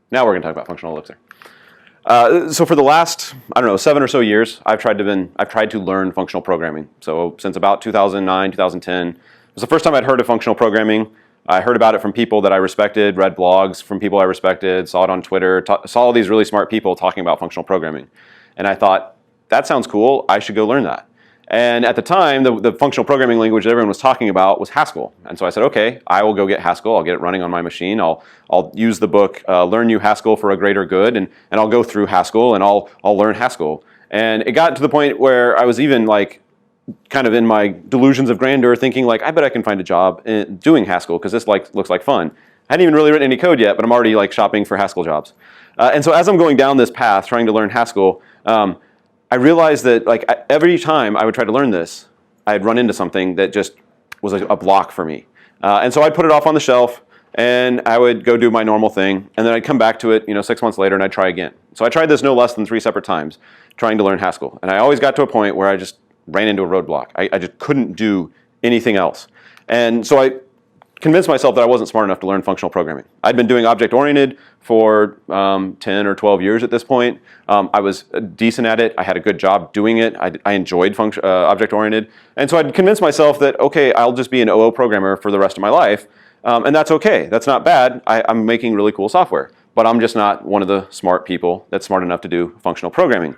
Now we're going to talk about functional Elixir. So for the last, I don't know, 7 or so years, I've tried to learn functional programming. So since about 2009, 2010, it was the first time I'd heard of functional programming. I heard about it from people that I respected, read blogs from people I respected, saw it on Twitter, saw all these really smart people talking about functional programming. And I thought, that sounds cool, I should go learn that. And at the time, the functional programming language that everyone was talking about was Haskell. And so I said, okay, I will go get Haskell. I'll get it running on my machine. I'll use the book, Learn You Haskell for a Greater Good, and I'll go through Haskell and I'll learn Haskell. And it got to the point where I was even like, kind of in my delusions of grandeur thinking like, I bet I can find a job doing Haskell because this looks like fun. I hadn't even really written any code yet, but I'm already like shopping for Haskell jobs. And so as I'm going down this path, trying to learn Haskell, I realized that like every time I would try to learn this, I'd run into something that just was a block for me. And so I'd put it off on the shelf and I would go do my normal thing. And then I'd come back to it 6 months later and I'd try again. So I tried this no less than 3 separate times trying to learn Haskell. And I always got to a point where I just ran into a roadblock. I just couldn't do anything else. And so I convinced myself that I wasn't smart enough to learn functional programming. I'd been doing object-oriented for 10 or 12 years at this point. I was decent at it. I had a good job doing it. I enjoyed object-oriented. And so I'd convinced myself that, okay, I'll just be an OO programmer for the rest of my life. And that's okay. That's not bad. I'm making really cool software. But I'm just not one of the smart people that's smart enough to do functional programming.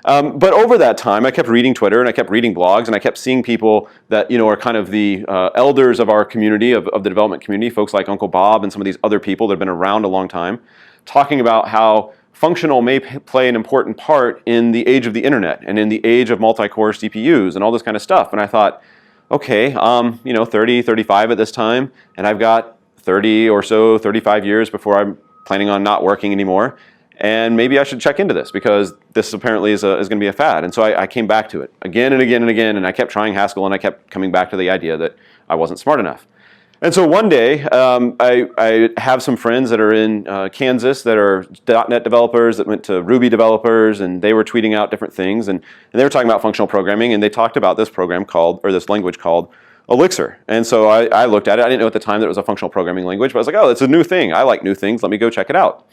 But over that time, I kept reading Twitter and I kept reading blogs and I kept seeing people that are kind of the elders of our community, of the development community, folks like Uncle Bob and some of these other people that have been around a long time, talking about how functional may play an important part in the age of the internet and in the age of multi-core CPUs and all this kind of stuff. And I thought, okay, 30, 35 at this time, and I've got 30 or so, 35 years before I'm planning on not working anymore. And maybe I should check into this because this apparently is going to be a fad. And so I came back to it again and again and again, and I kept trying Haskell, and I kept coming back to the idea that I wasn't smart enough. And so one day, I have some friends that are in Kansas that are .NET developers that went to Ruby developers, and they were tweeting out different things, and they were talking about functional programming, and they talked about this program this language called Elixir. And so I looked at it. I didn't know at the time that it was a functional programming language, but I was like, oh, it's a new thing. I like new things. Let me go check it out.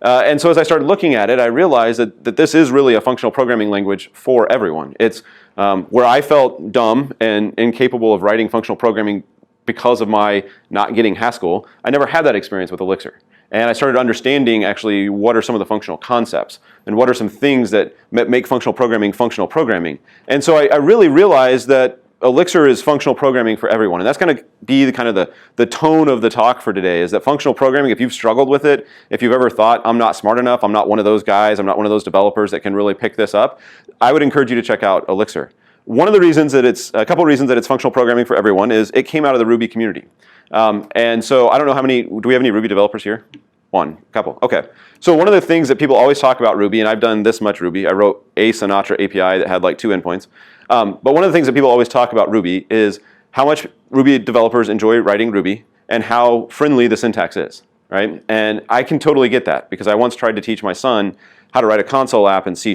And so as I started looking at it, I realized that this is really a functional programming language for everyone. It's where I felt dumb and incapable of writing functional programming because of my not getting Haskell. I never had that experience with Elixir. And I started understanding actually what are some of the functional concepts and what are some things that make functional programming. And so I really realized that Elixir is functional programming for everyone, and that's going to be the tone of the talk for today, is that functional programming, if you've struggled with it, if you've ever thought, I'm not smart enough, I'm not one of those guys, I'm not one of those developers that can really pick this up, I would encourage you to check out Elixir. One of the reasons that a couple of reasons that it's functional programming for everyone is it came out of the Ruby community. And so I don't know how many, do we have any Ruby developers here? One, couple, okay. So one of the things that people always talk about Ruby, and I've done this much Ruby, I wrote a Sinatra API that had like 2 endpoints. But one of the things that people always talk about Ruby is how much Ruby developers enjoy writing Ruby and how friendly the syntax is, right? And I can totally get that because I once tried to teach my son how to write a console app in C#,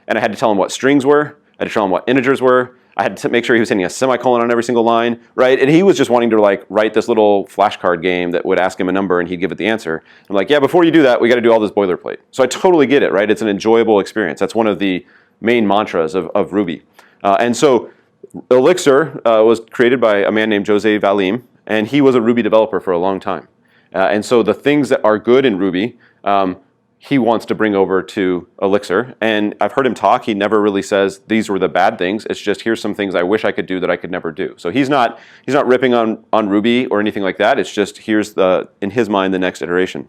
and I had to tell him what strings were, I had to tell him what integers were, I had to make sure he was hitting a semicolon on every single line, right? And he was just wanting to like write this little flashcard game that would ask him a number and he'd give it the answer. I'm like, yeah, before you do that, we got to do all this boilerplate. So I totally get it, right? It's an enjoyable experience. That's one of the main mantras of Ruby. And so Elixir was created by a man named Jose Valim, and he was a Ruby developer for a long time. And so the things that are good in Ruby, he wants to bring over to Elixir. And I've heard him talk. He never really says these were the bad things. It's just here's some things I wish I could do that I could never do. So he's not ripping on Ruby or anything like that. It's just here's in his mind the next iteration.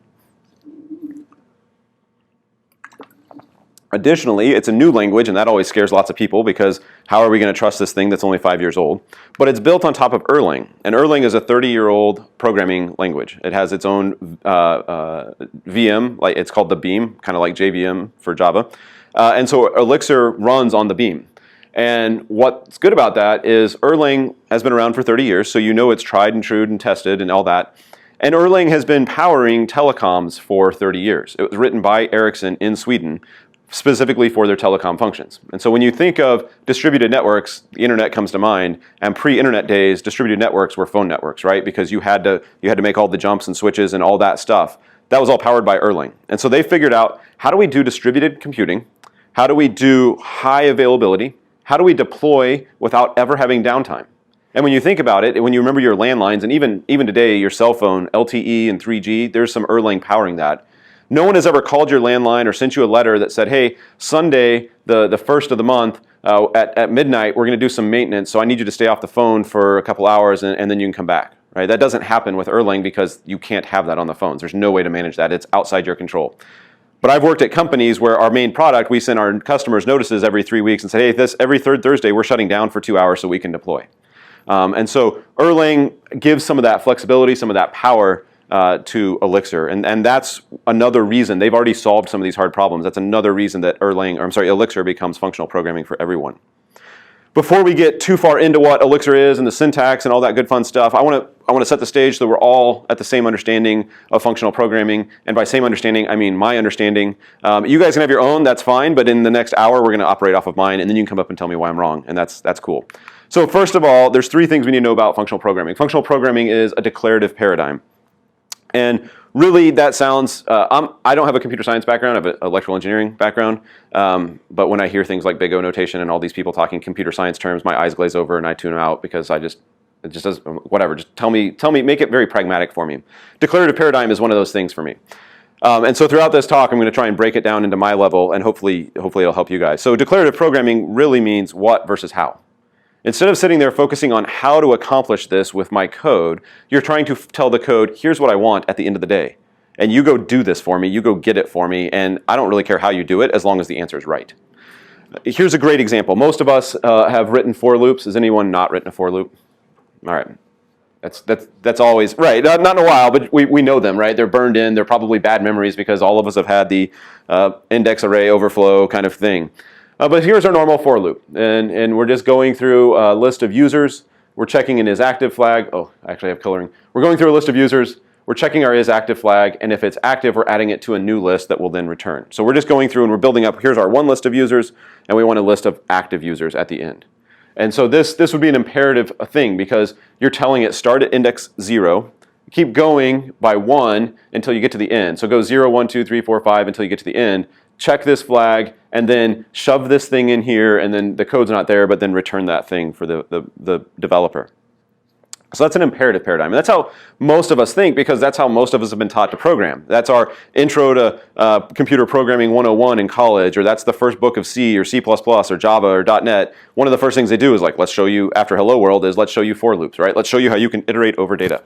Additionally, it's a new language, and that always scares lots of people because how are we going to trust this thing that's only 5 years old? But it's built on top of Erlang, and Erlang is a 30-year-old programming language. It has its own VM, like it's called the Beam, kind of like JVM for Java. And so Elixir runs on the Beam. And what's good about that is Erlang has been around for 30 years, so you know it's tried and true and tested and all that. And Erlang has been powering telecoms for 30 years. It was written by Ericsson in Sweden, specifically for their telecom functions. And so when you think of distributed networks, the internet comes to mind, and pre-internet days, distributed networks were phone networks, right? Because you had to make all the jumps and switches and all that stuff that was all powered by Erlang. And so they figured out, how do we do distributed computing? How do we do high availability? How do we deploy without ever having downtime? And when you think about it, when you remember your landlines, and even today, your cell phone, LTE and 3G, there's some Erlang powering that. No one has ever called your landline or sent you a letter that said, hey, Sunday, the first of the month, at midnight, we're going to do some maintenance, so I need you to stay off the phone for a couple hours, and then you can come back. Right? That doesn't happen with Erlang because you can't have that on the phones. There's no way to manage that. It's outside your control. But I've worked at companies where our main product, we send our customers notices every 3 weeks and say, hey, every third Thursday, we're shutting down for 2 hours so we can deploy. And so Erlang gives some of that flexibility, some of that power to Elixir. And that's another reason. They've already solved some of these hard problems. That's another reason that Elixir becomes functional programming for everyone. Before we get too far into what Elixir is and the syntax and all that good fun stuff, I want to set the stage so we're all at the same understanding of functional programming. And by same understanding, I mean my understanding. You guys can have your own, that's fine, but in the next hour, we're going to operate off of mine, and then you can come up and tell me why I'm wrong, and that's cool. So first of all, there's 3 things we need to know about functional programming. Functional programming is a declarative paradigm. And really, that sounds, I don't have a computer science background, I have an electrical engineering background, but when I hear things like big O notation and all these people talking computer science terms, my eyes glaze over and I tune them out because it just does, whatever, just tell me, make it very pragmatic for me. Declarative paradigm is one of those things for me. And so throughout this talk, I'm going to try and break it down into my level, and hopefully it'll help you guys. So declarative programming really means what versus how. Instead of sitting there focusing on how to accomplish this with my code, you're trying to tell the code, here's what I want at the end of the day. And you go do this for me, you go get it for me, and I don't really care how you do it as long as the answer is right. Here's a great example. Most of us have written for loops. Has anyone not written a for loop? All right. That's always, right, not in a while, but we know them, right? They're burned in. They're probably bad memories because all of us have had the index array overflow kind of thing. But here's our normal for loop, and we're just going through a list of users. We're checking an isActive flag. Oh, actually I have coloring. We're going through a list of users. We're checking our isActive flag, and if it's active, we're adding it to a new list that will then return. So we're just going through and we're building up, here's our one list of users, and we want a list of active users at the end. And so this would be an imperative thing because you're telling it start at index 0, keep going by 1 until you get to the end. So go 0, 1, 2, 3, 4, 5 until you get to the end. Check this flag, and then shove this thing in here, and then the code's not there, but then return that thing for the developer. So that's an imperative paradigm. And that's how most of us think because that's how most of us have been taught to program. That's our intro to computer programming 101 in college, or that's the first book of C or C++ or Java or .NET. One of the first things they do is like, let's show you, after Hello World, is let's show you for loops, right? Let's show you how you can iterate over data.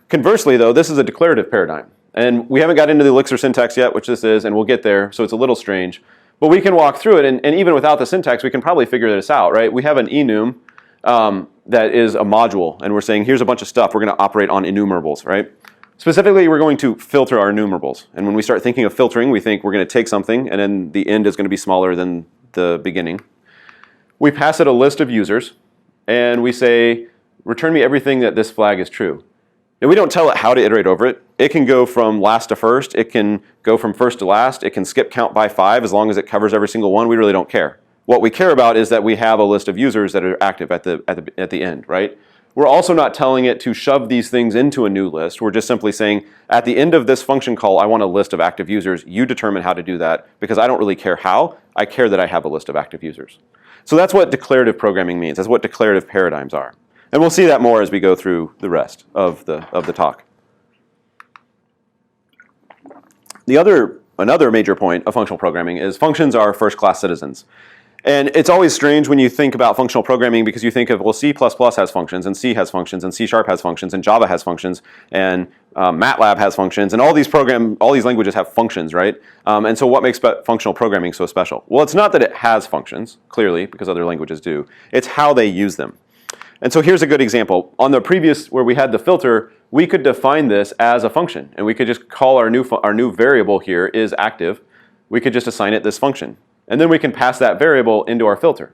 Conversely, though, this is a declarative paradigm. And we haven't got into the Elixir syntax yet, which this is, and we'll get there, so it's a little strange. But we can walk through it, and even without the syntax, we can probably figure this out, right? We have an enum that is a module, and we're saying, here's a bunch of stuff. We're going to operate on enumerables, right? Specifically, we're going to filter our enumerables. And when we start thinking of filtering, we think we're going to take something, and then the end is going to be smaller than the beginning. We pass it a list of users, and we say, return me everything that this flag is true. And we don't tell it how to iterate over it. It can go from last to first. It can go from first to last. It can skip count by 5 as long as it covers every single one. We really don't care. What we care about is that we have a list of users that are active at the end, right? We're also not telling it to shove these things into a new list. We're just simply saying, at the end of this function call, I want a list of active users. You determine how to do that because I don't really care how. I care that I have a list of active users. So that's what declarative programming means. That's what declarative paradigms are. And we'll see that more as we go through the rest of the talk. Another major point of functional programming is functions are first-class citizens. And it's always strange when you think about functional programming because you think of, well, C++ has functions, and C has functions, and C# has functions, and Java has functions, and MATLAB has functions, and all these languages have functions, right? And so what makes functional programming so special? Well, it's not that it has functions, clearly, because other languages do. It's how they use them. And so here's a good example. On the previous, where we had the filter, we could define this as a function, and we could just call our new variable here is active. We could just assign it this function. And then we can pass that variable into our filter.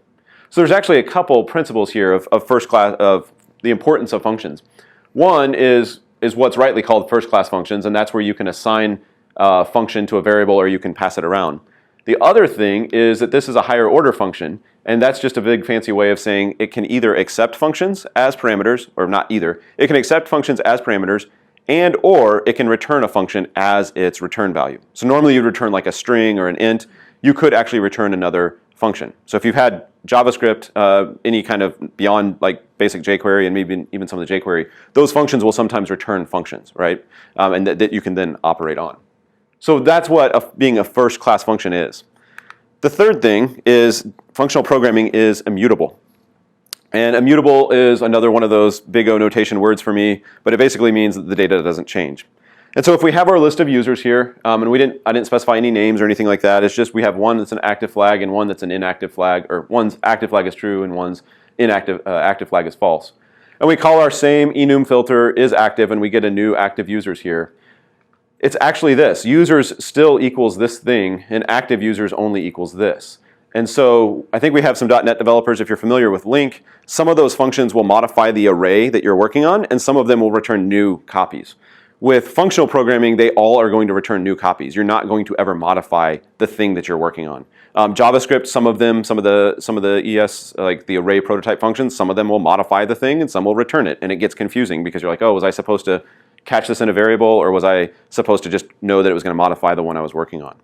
So there's actually a couple principles here of the importance of functions. One is what's rightly called first-class functions, and that's where you can assign a function to a variable or you can pass it around. The other thing is that this is a higher order function, and that's just a big fancy way of saying it can either accept functions as parameters, or not either. It can accept functions as parameters, and or it can return a function as its return value. So normally you'd return like a string or an int. You could actually return another function. So if you've had JavaScript, any kind of beyond like basic jQuery and maybe even some of the jQuery, those functions will sometimes return functions, right? And that you can then operate on. So that's what being a first-class function is. The third thing is functional programming is immutable. And immutable is another one of those big O notation words for me, but it basically means that the data doesn't change. And so if we have our list of users here, and I didn't specify any names or anything like that, it's just we have one that's an active flag and one that's an inactive flag, or one's active flag is true and one's inactive active flag is false. And we call our same enum filter is active and we get a new active users here. It's actually this. Users still equals this thing and active users only equals this. And so I think we have some .NET developers, if you're familiar with link, some of those functions will modify the array that you're working on and some of them will return new copies. With functional programming, they all are going to return new copies. You're not going to ever modify the thing that you're working on. JavaScript, some of the ES, like the array prototype functions, some of them will modify the thing and some will return it. And it gets confusing because you're like, oh, was I supposed to catch this in a variable or was I supposed to just know that it was going to modify the one I was working on?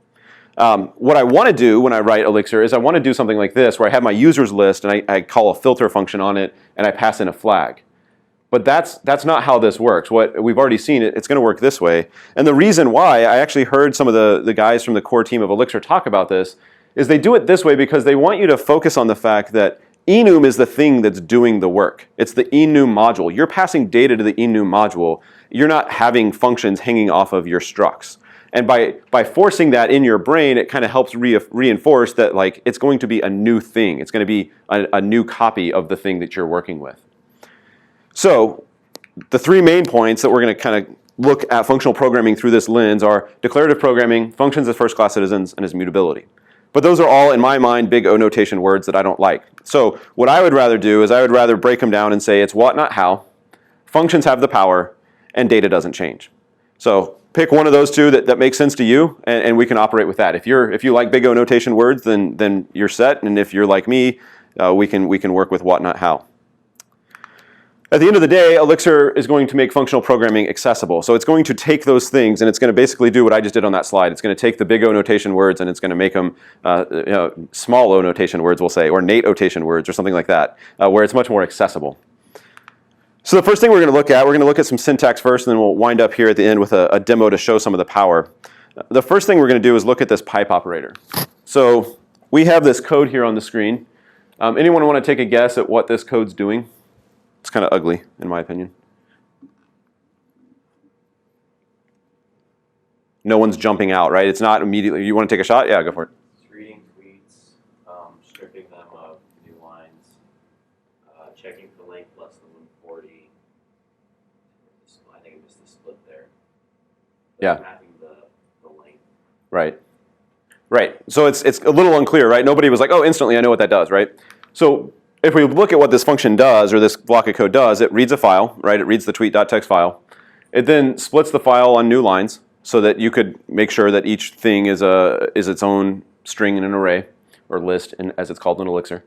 What I want to do when I write Elixir is I want to do something like this where I have my users list and I call a filter function on it and I pass in a flag. But that's not how this works. What we've already seen, it's going to work this way. And the reason why, I actually heard some of the guys from the core team of Elixir talk about this, is they do it this way because they want you to focus on the fact that enum is the thing that's doing the work. It's the enum module. You're passing data to the enum module. You're not having functions hanging off of your structs. And by forcing that in your brain, it kind of helps reinforce that like it's going to be a new thing. It's going to be a new copy of the thing that you're working with. So the three main points that we're going to kind of look at functional programming through this lens are declarative programming, functions as first-class citizens, and immutability. But those are all, in my mind, big O notation words that I don't like. So what I would rather do is I would rather break them down and say it's what, not how, functions have the power, and data doesn't change. So pick one of those two that makes sense to you, and we can operate with that. If you like big O notation words, then you're set. And if you're like me, we can work with what, not how. At the end of the day, Elixir is going to make functional programming accessible. So it's going to take those things and it's going to basically do what I just did on that slide. It's going to take the big O notation words and it's going to make them small O notation words, we'll say, or Nate notation words or something like that, where it's much more accessible. So the first thing we're going to look at some syntax first, and then we'll wind up here at the end with a demo to show some of the power. The first thing we're going to do is look at this pipe operator. So we have this code here on the screen. Anyone want to take a guess at what this code's doing? It's kind of ugly, in my opinion. No one's jumping out, right? It's not immediately. You want to take a shot? Yeah, go for it. It's reading tweets, stripping them of new lines, checking for length less than 140. I think I missed the split there. Yeah. Mapping the length. Right. Right. So it's a little unclear, right? Nobody was like, oh, instantly I know what that does, right? So if we look at what this function does, or this block of code does, it reads a file, right? It reads the tweet.txt file. It then splits the file on new lines so that you could make sure that each thing is its own string in an array, or list, as it's called in Elixir.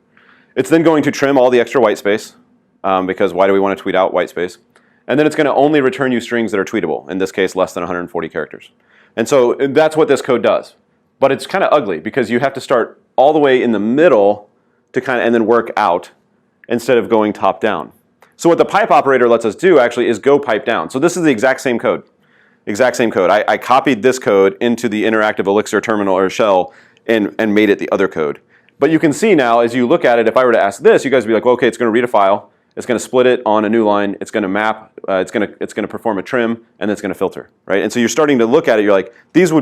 It's then going to trim all the extra white space, because why do we want to tweet out white space? And then it's going to only return you strings that are tweetable, in this case less than 140 characters. And so that's what this code does. But it's kind of ugly because you have to start all the way in the middle to and then work out instead of going top down. So what the pipe operator lets us do actually is go pipe down. So this is the exact same code. Exact same code. I copied this code into the interactive Elixir terminal or shell and made it the other code. But you can see now as you look at it, if I were to ask this, you guys would be like, well, okay, it's going to read a file, it's going to split it on a new line, it's going to map, it's going to perform a trim, and then it's going to filter, right? And so you're starting to look at it, you're like, these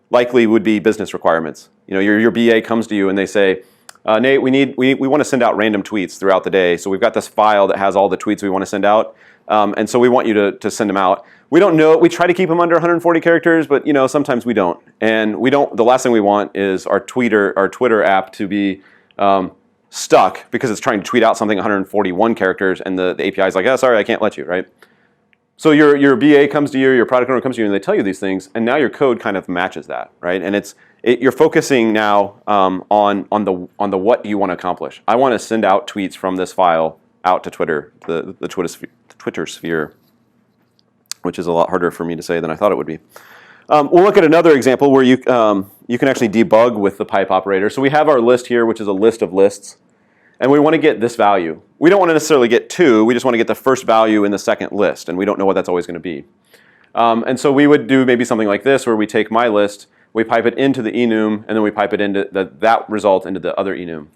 likely would be business requirements. You know, your BA comes to you and they say, Nate, we want to send out random tweets throughout the day. So we've got this file that has all the tweets we want to send out. And so we want you to send them out. We don't know, we try to keep them under 140 characters, but sometimes we don't. And the last thing we want is our Twitter app to be stuck because it's trying to tweet out something 141 characters and the API is like, oh, sorry, I can't let you, right? So your BA comes to you, your product owner comes to you, and they tell you these things, and now your code kind of matches that, right? And you're focusing now on the what you want to accomplish. I want to send out tweets from this file out to Twitter, the Twitter sphere. which is a lot harder for me to say than I thought it would be. We'll look at another example where you can actually debug with the pipe operator. So we have our list here, which is a list of lists. And we want to get this value. We don't want to necessarily get 2. We just want to get the first value in the second list. And we don't know what that's always going to be. And so we would do maybe something like this, where we take my list, we pipe it into the enum, and then we pipe it into that result into the other enum.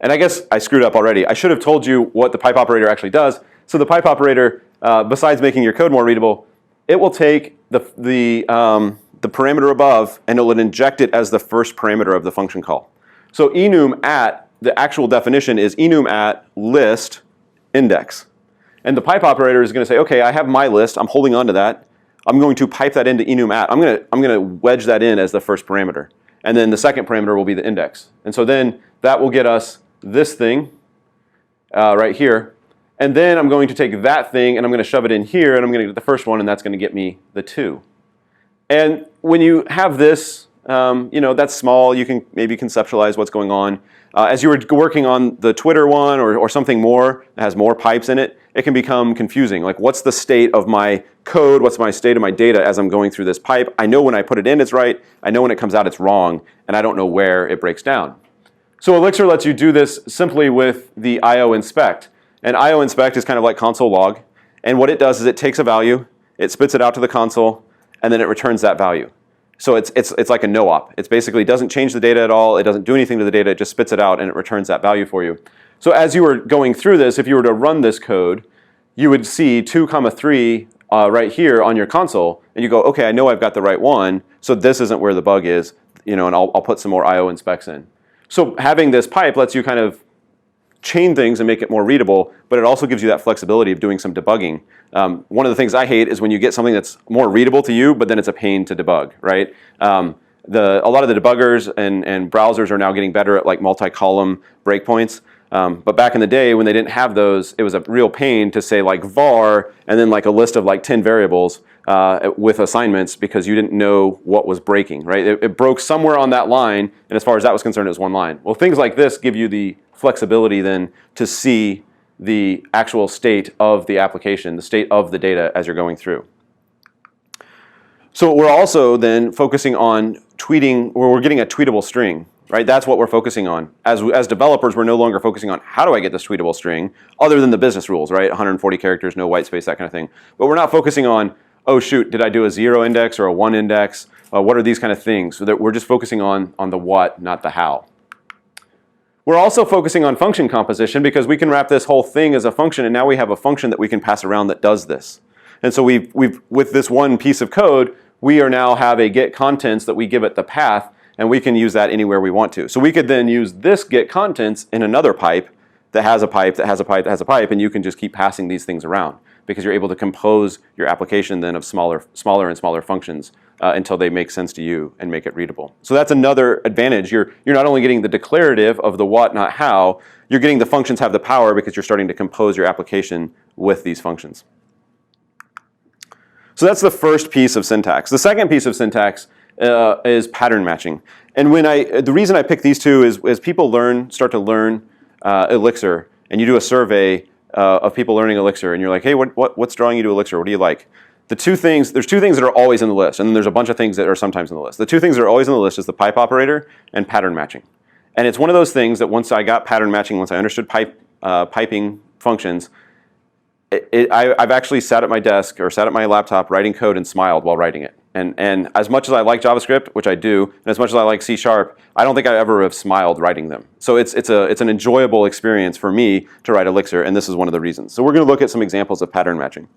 And I guess I screwed up already. I should have told you what the pipe operator actually does. So the pipe operator, besides making your code more readable, it will take the parameter above, and it will inject it as the first parameter of the function call. So enum at, the actual definition is enum at list index. And the pipe operator is going to say, okay, I have my list. I'm holding on to that. I'm going to pipe that into enum at. I'm going to wedge that in as the first parameter. And then the second parameter will be the index. And so then that will get us this thing right here. And then I'm going to take that thing and I'm going to shove it in here, and I'm going to get the first one, and that's going to get me the 2. And when you have this, that's small. You can maybe conceptualize what's going on. As you were working on the Twitter one or something more that has more pipes in it, it can become confusing. Like, what's the state of my code? What's my state of my data as I'm going through this pipe? I know when I put it in, it's right. I know when it comes out, it's wrong. And I don't know where it breaks down. So Elixir lets you do this simply with the IO inspect. And IO inspect is kind of like console log. And what it does is it takes a value, it spits it out to the console, and then it returns that value. So it's like a no-op. It basically doesn't change the data at all. It doesn't do anything to the data. It just spits it out, and it returns that value for you. So as you were going through this, if you were to run this code, you would see 2, 3 right here on your console, and you go, okay, I know I've got the right one, so this isn't where the bug is, and I'll put some more IO inspects in. So having this pipe lets you kind of chain things and make it more readable, but it also gives you that flexibility of doing some debugging. One of the things I hate is when you get something that's more readable to you, but then it's a pain to debug, right? A lot of the debuggers and browsers are now getting better at like multi-column breakpoints. But back in the day when they didn't have those, it was a real pain to say like var and then like a list of like 10 variables with assignments, because you didn't know what was breaking, right? It broke somewhere on that line, and as far as that was concerned, it was one line. Well, things like this give you the flexibility then to see the actual state of the application, the state of the data as you're going through. So we're also then focusing on tweeting, where we're getting a tweetable string, right? That's what we're focusing on. As developers, we're no longer focusing on how do I get this tweetable string, other than the business rules, right? 140 characters, no white space, that kind of thing. But we're not focusing on, oh shoot, did I do a 0 index or a 1 index? What are these kind of things? So that we're just focusing on the what, not the how. We're also focusing on function composition, because we can wrap this whole thing as a function, and now we have a function that we can pass around that does this. And so we've with this one piece of code, we are now have a get contents that we give it the path, and we can use that anywhere we want to. So we could then use this get contents in another pipe that has a pipe that has a pipe that has a pipe, and you can just keep passing these things around, because you're able to compose your application then of smaller and smaller functions until they make sense to you and make it readable. So that's another advantage. You're not only getting the declarative of the what, not how, you're getting the functions have the power, because you're starting to compose your application with these functions. So that's the first piece of syntax. The second piece of syntax is pattern matching. And the reason I picked these two is as people start to learn Elixir, and you do a survey of people learning Elixir, and you're like, hey, what's drawing you to Elixir? What do you like? There's two things that are always in the list, and then there's a bunch of things that are sometimes in the list. The two things that are always in the list is the pipe operator and pattern matching. And it's one of those things that once I got pattern matching, once I understood piping functions, I've actually sat at my desk or sat at my laptop writing code and smiled while writing it. And as much as I like JavaScript, which I do, and as much as I like C#, I don't think I ever have smiled writing them. So it's an enjoyable experience for me to write Elixir, and this is one of the reasons. So we're going to look at some examples of pattern matching.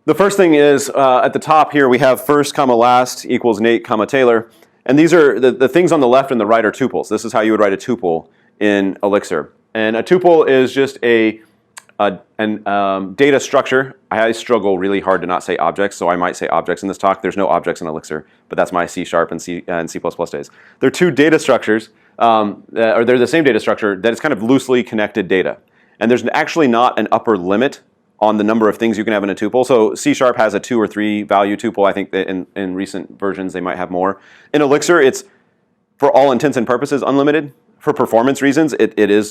The first thing is at the top here we have first comma last equals Nate comma Taylor, and these are the things on the left and the right are tuples. This is how you would write a tuple in Elixir, and a tuple is just a data structure. I struggle really hard to not say objects, so I might say objects in this talk. There's no objects in Elixir, but that's my C# and C++ days. They're two data structures, or they're the same data structure that is kind of loosely connected data. And there's actually not an upper limit on the number of things you can have in a tuple. So C# has a 2 or 3 value tuple. I think that in recent versions they might have more. In Elixir, it's, for all intents and purposes, unlimited. for performance reasons,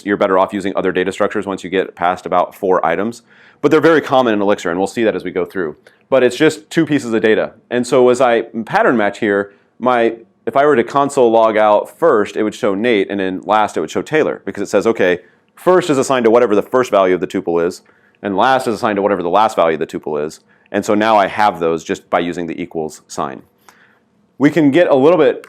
you're better off using other data structures once you get past about 4 items. But they're very common in Elixir, and we'll see that as we go through. But it's just 2 pieces of data. And so as I pattern match here, if I were to console log out first, it would show Nate, and then last it would show Taylor, because it says, okay, first is assigned to whatever the first value of the tuple is, and last is assigned to whatever the last value of the tuple is. And so now I have those just by using the equals sign. We can get a little bit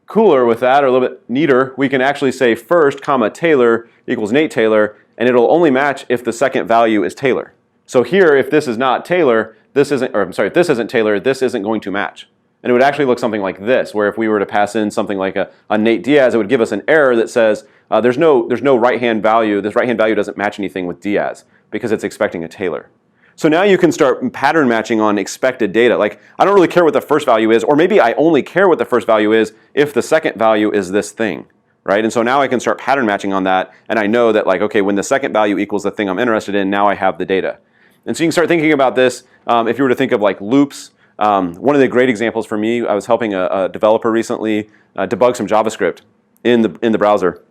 cooler with that, or a little bit neater. We can actually say first comma Taylor equals Nate Taylor, and it'll only match if the second value is Taylor. So here, if this is not Taylor, if this isn't Taylor, this isn't going to match. And it would actually look something like this, where if we were to pass in something like a Nate Diaz, it would give us an error that says there's no right-hand value. This right-hand value doesn't match anything with Diaz because it's expecting a Taylor. So now you can start pattern matching on expected data. Like, I don't really care what the first value is, or maybe I only care what the first value is if the second value is this thing, right? And so now I can start pattern matching on that, and I know that, like, okay, when the second value equals the thing I'm interested in, now I have the data. And so you can start thinking about this if you were to think of like loops. One of the great examples for me, I was helping a developer recently debug some JavaScript in the browser,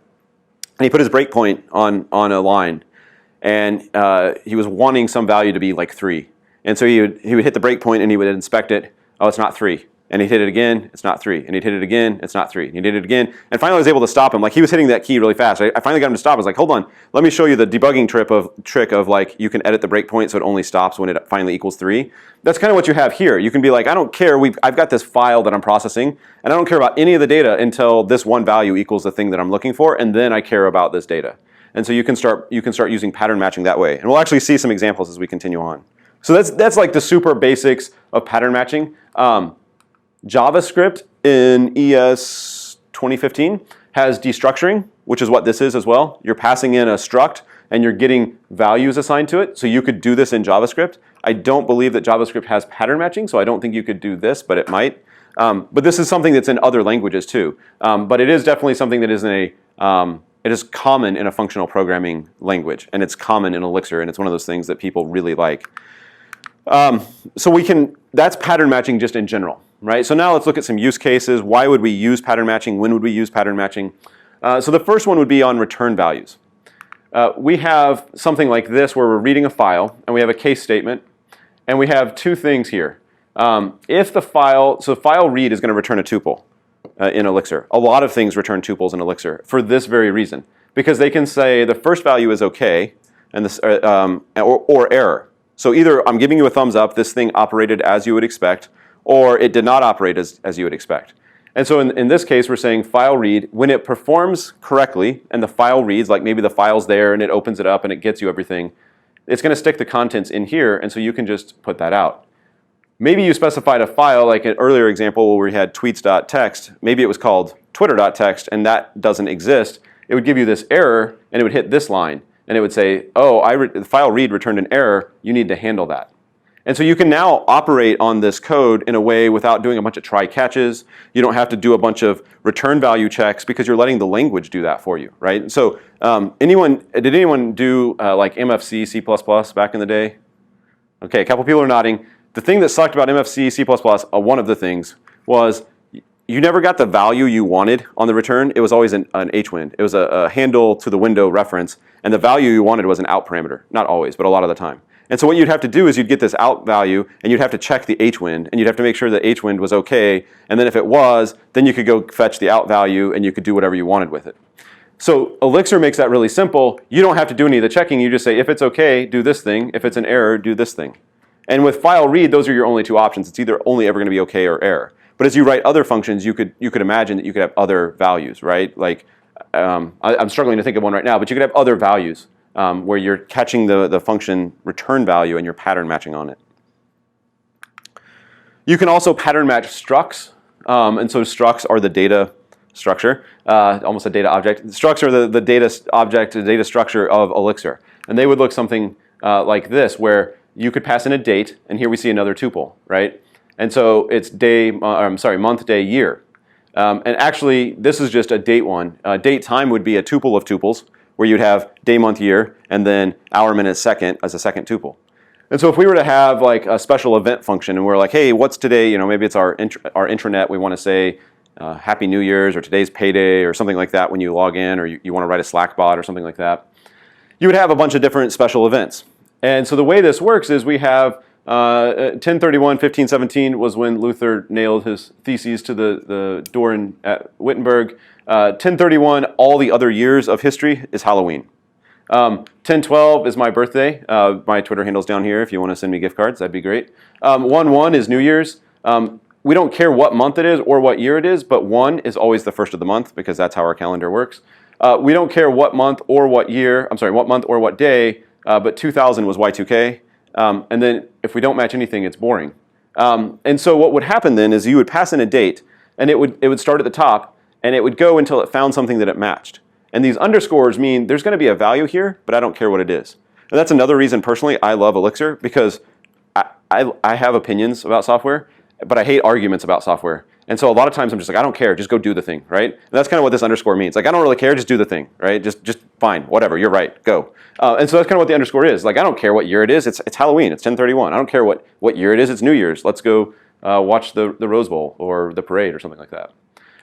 and he put his breakpoint on a line, and he was wanting some value to be like 3. And so he would hit the breakpoint and he would inspect it. Oh, it's not 3. And he'd hit it again, it's not 3. And he'd hit it again, it's not 3. And he did it again. And finally I was able to stop him. Like, he was hitting that key really fast. I finally got him to stop. I was like, hold on, let me show you the debugging trick of like, you can edit the breakpoint so it only stops when it finally equals 3. That's kind of what you have here. You can be like, I don't care, I've got this file that I'm processing, and I don't care about any of the data until this one value equals the thing that I'm looking for, and then I care about this data. And so you can start using pattern matching that way. And we'll actually see some examples as we continue on. So that's like the super basics of pattern matching. JavaScript in ES 2015 has destructuring, which is what this is as well. You're passing in a struct and you're getting values assigned to it. So you could do this in JavaScript. I don't believe that JavaScript has pattern matching, so I don't think you could do this, but it might. But this is something that's in other languages too. But it is definitely something that is it is common in a functional programming language, and it's common in Elixir, and it's one of those things that people really like. So that's pattern matching just in general, right? So now let's look at some use cases. Why would we use pattern matching? When would we use pattern matching? So the first one would be on return values. We have something like this where we're reading a file, and we have a case statement, and we have 2 things here. So file read is going to return a tuple in Elixir. A lot of things return tuples in Elixir for this very reason, because they can say the first value is okay, and this or error. So either I'm giving you a thumbs up, this thing operated as you would expect, or it did not operate as you would expect. And so in this case, we're saying file read, when it performs correctly, and the file reads, like maybe the file's there and it opens it up and it gets you everything, it's going to stick the contents in here, and so you can just put that out. Maybe you specified a file, like an earlier example where we had tweets.txt, maybe it was called twitter.txt, and that doesn't exist. It would give you this error, and it would hit this line. And it would say, oh, the file read returned an error, you need to handle that. And so you can now operate on this code in a way without doing a bunch of try catches. You don't have to do a bunch of return value checks because you're letting the language do that for you, right? So did anyone do like MFC, C++ back in the day? Okay, a couple people are nodding. The thing that sucked about MFC, C++, one of the things was you never got the value you wanted on the return. It was always an hwind. It was a handle to the window reference, and the value you wanted was an out parameter. Not always, but a lot of the time. And so what you'd have to do is you'd get this out value, and you'd have to check the hwind, and you'd have to make sure that hwind was okay, and then if it was, then you could go fetch the out value, and you could do whatever you wanted with it. So Elixir makes that really simple. You don't have to do any of the checking. You just say, if it's okay, do this thing. If it's an error, do this thing. And with file read, those are your only 2 options. It's either only ever going to be okay or error. But as you write other functions, you could imagine that you could have other values, right? Like, I'm struggling to think of one right now, but you could have other values where you're catching the function return value and you're pattern matching on it. You can also pattern match structs. And so structs are the data structure, almost a data object. Structs are the data object, the data structure of Elixir. And they would look something like this, where you could pass in a date, and here we see another tuple, right? And so it's month, day, year. And actually, this is just a date one. Date time would be a tuple of tuples, where you'd have day, month, year, and then hour, minute, second as a second tuple. And so if we were to have like a special event function, and we're like, hey, what's today? You know, maybe it's our intranet. We want to say, Happy New Year's or today's payday or something like that when you log in, or you want to write a Slack bot or something like that, you would have a bunch of different special events. And so the way this works is we have 1031, 1517 was when Luther nailed his theses to the door at Wittenberg. 1031, all the other years of history, is Halloween. 1012 is my birthday. My Twitter handle's down here if you want to send me gift cards. That'd be great. 1/1 is New Year's. We don't care what month it is or what year it is, but 1 is always the first of the month because that's how our calendar works. We don't care what month or what year, what month or what day, but 2000 was Y2K. And then if we don't match anything, it's boring. And so what would happen then is you would pass in a date, and it would start at the top, and it would go until it found something that it matched. And these underscores mean there's going to be a value here, but I don't care what it is. And that's another reason, personally, I love Elixir, because I have opinions about software, but I hate arguments about software. And so a lot of times I'm just like, I don't care, just go do the thing, right? And that's kind of what this underscore means. Like, I don't really care, just do the thing, right? Just fine, whatever, you're right, go. And so that's kind of what the underscore is. Like, I don't care what year it is, it's Halloween, it's 1031. I don't care what year it is, it's New Year's. Let's go watch the Rose Bowl or the parade or something like that.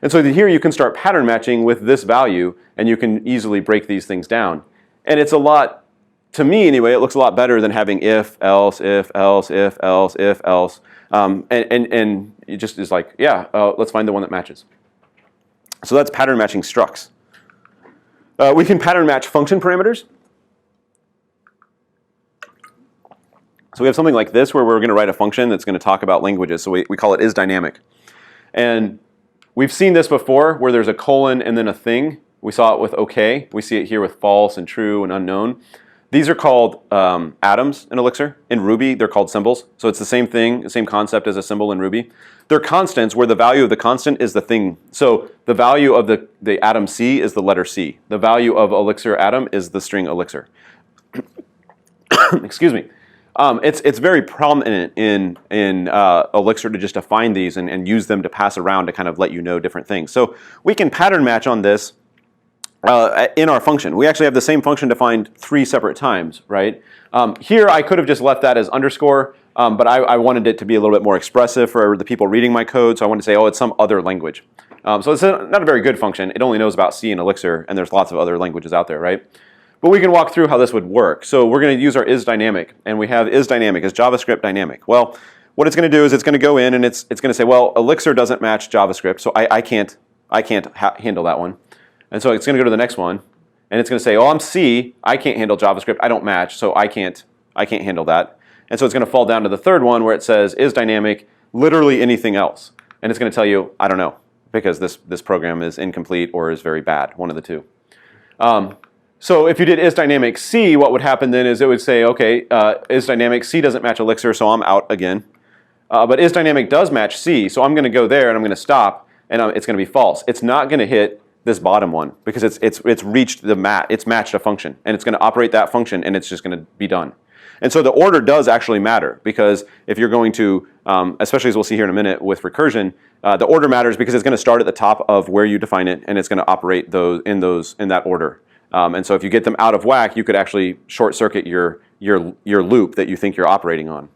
And so here you can start pattern matching with this value, and you can easily break these things down. And it's a lot, to me anyway, it looks a lot better than having if, else, if, else, if, else, if, else. And it just is like, yeah, let's find the one that matches. So that's pattern matching structs. We can pattern match function parameters. So we have something like this where we're going to write a function that's going to talk about languages. So we call it isDynamic. And we've seen this before where there's a colon and then a thing. We saw it with OK. We see it here with false and true and unknown. These are called atoms in Elixir. In Ruby, they're called symbols. So it's the same thing, the same concept as a symbol in Ruby. They're constants where the value of the constant is the thing. So the value of the atom C is the letter C. The value of Elixir atom is the string Elixir. Excuse me. It's very prominent in Elixir to just define these and use them to pass around to kind of let you know different things. So we can pattern match on this in our function. We actually have the same function defined 3 separate times, right? Here I could have just left that as underscore, but I wanted it to be a little bit more expressive for the people reading my code, so I wanted to say, oh, it's some other language. So it's not a very good function. It only knows about C and Elixir, and there's lots of other languages out there, right? But we can walk through how this would work. So we're going to use our isDynamic, and we have isDynamic as JavaScript dynamic. Well, what it's going to do is it's going to go in and it's going to say, well, Elixir doesn't match JavaScript, so I can't handle that one. And so it's going to go to the next one, and it's going to say, oh, I'm C, I can't handle JavaScript, I don't match, so I can't handle that. And so it's going to fall down to the third one where it says isDynamic, literally anything else. And it's going to tell you, I don't know, because this program is incomplete or is very bad, one of the two. So if you did isDynamic C, what would happen then is it would say, okay, isDynamic C doesn't match Elixir, so I'm out again. But isDynamic does match C, so I'm going to go there and I'm going to stop, and it's going to be false. It's not going to hit this bottom one because it's reached it's matched a function, and it's going to operate that function, and it's just going to be done. And so the order does actually matter, because if you're going to, especially as we'll see here in a minute with recursion, the order matters because it's going to start at the top of where you define it, and it's going to operate in that order. And so if you get them out of whack, you could actually short circuit your loop that you think you're operating on.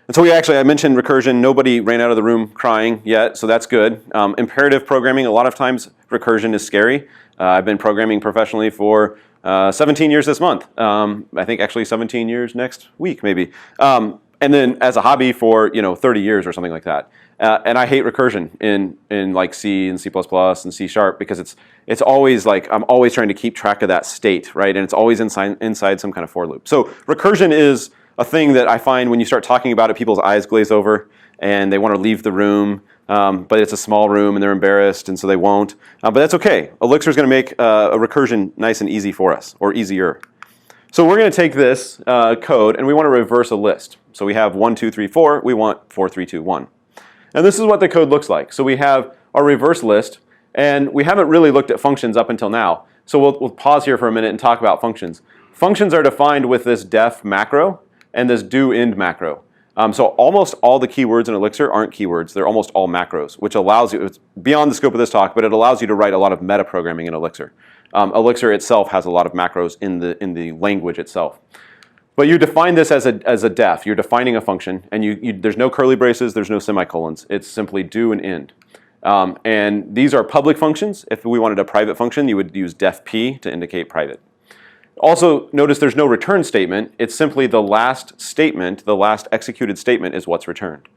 And so I mentioned recursion. Nobody ran out of the room crying yet, so that's good. Imperative programming, a lot of times recursion is scary. I've been programming professionally for 17 years this month. I think actually 17 years next week, maybe. And then as a hobby for 30 years or something like that. And I hate recursion in like C and C++ and C# because it's always like I'm always trying to keep track of that state, right? And it's always inside some kind of for loop. So recursion is a thing that I find when you start talking about it, people's eyes glaze over and they want to leave the room, but it's a small room and they're embarrassed, and so they won't. But that's okay. Elixir is going to make a recursion nice and easy for us, or easier. So we're going to take this code and we want to reverse a list. So we have 1, 2, 3, 4. We want 4, 3, 2, 1. And this is what the code looks like. So we have our reverse list, and we haven't really looked at functions up until now. So we'll pause here for a minute and talk about functions. Functions are defined with this def macro and this do end macro. So almost all the keywords in Elixir aren't keywords. They're almost all macros, which allows you, it's beyond the scope of this talk, but it allows you to write a lot of meta programming in Elixir. Elixir itself has a lot of macros in the language itself. But you define this as a def. You're defining a function, and there's no curly braces, there's no semicolons. It's simply do and end. And these are public functions. If we wanted a private function, you would use def-p to indicate private. Also, notice there's no return statement. It's simply the last statement, the last executed statement is what's returned.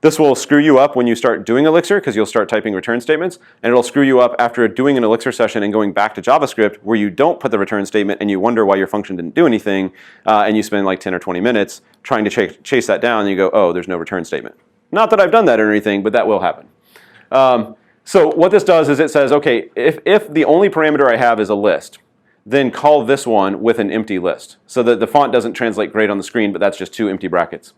This will screw you up when you start doing Elixir because you'll start typing return statements, and it'll screw you up after doing an Elixir session and going back to JavaScript where you don't put the return statement and you wonder why your function didn't do anything, and you spend like 10 or 20 minutes trying to chase that down, and you go, oh, there's no return statement. Not that I've done that or anything, but that will happen. So what this does is it says, okay, if the only parameter I have is a list, then call this one with an empty list. So that the font doesn't translate great on the screen, but that's just 2 empty brackets.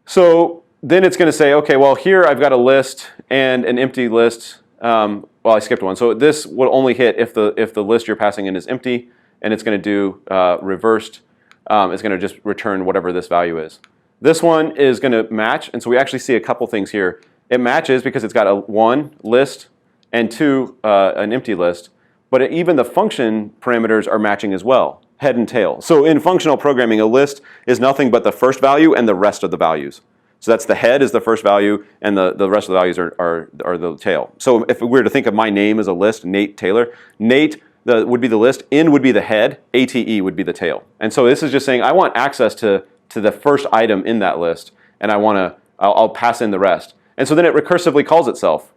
So then it's going to say, okay, well here I've got a list and an empty list. Well, I skipped one. So this will only hit if the list you're passing in is empty, and it's going to do reversed. It's going to just return whatever this value is. This one is going to match, and so we actually see a couple things here. It matches because it's got a 1 list and 2 an empty list, but even the function parameters are matching as well, head and tail. So in functional programming, a list is nothing but the first value and the rest of the values. So that's the head is the first value, and the rest of the values are the tail. So if we were to think of my name as a list, Nate Taylor, Nate would be the list, N would be the head, ATE would be the tail. And so this is just saying I want access to the first item in that list, and I'll pass in the rest. And so then it recursively calls itself.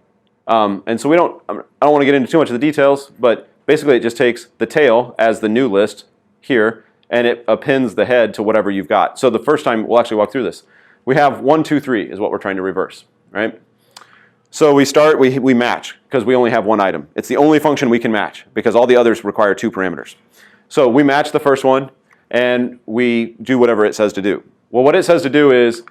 And so I don't want to get into too much of the details, but basically it just takes the tail as the new list here, and it appends the head to whatever you've got. So the first time, we'll actually walk through this. We have 1, 2, 3 is what we're trying to reverse, right? So we start, we match, because we only have one item. It's the only function we can match, because all the others require 2 parameters. So we match the first one, and we do whatever it says to do. Well, what it says to do is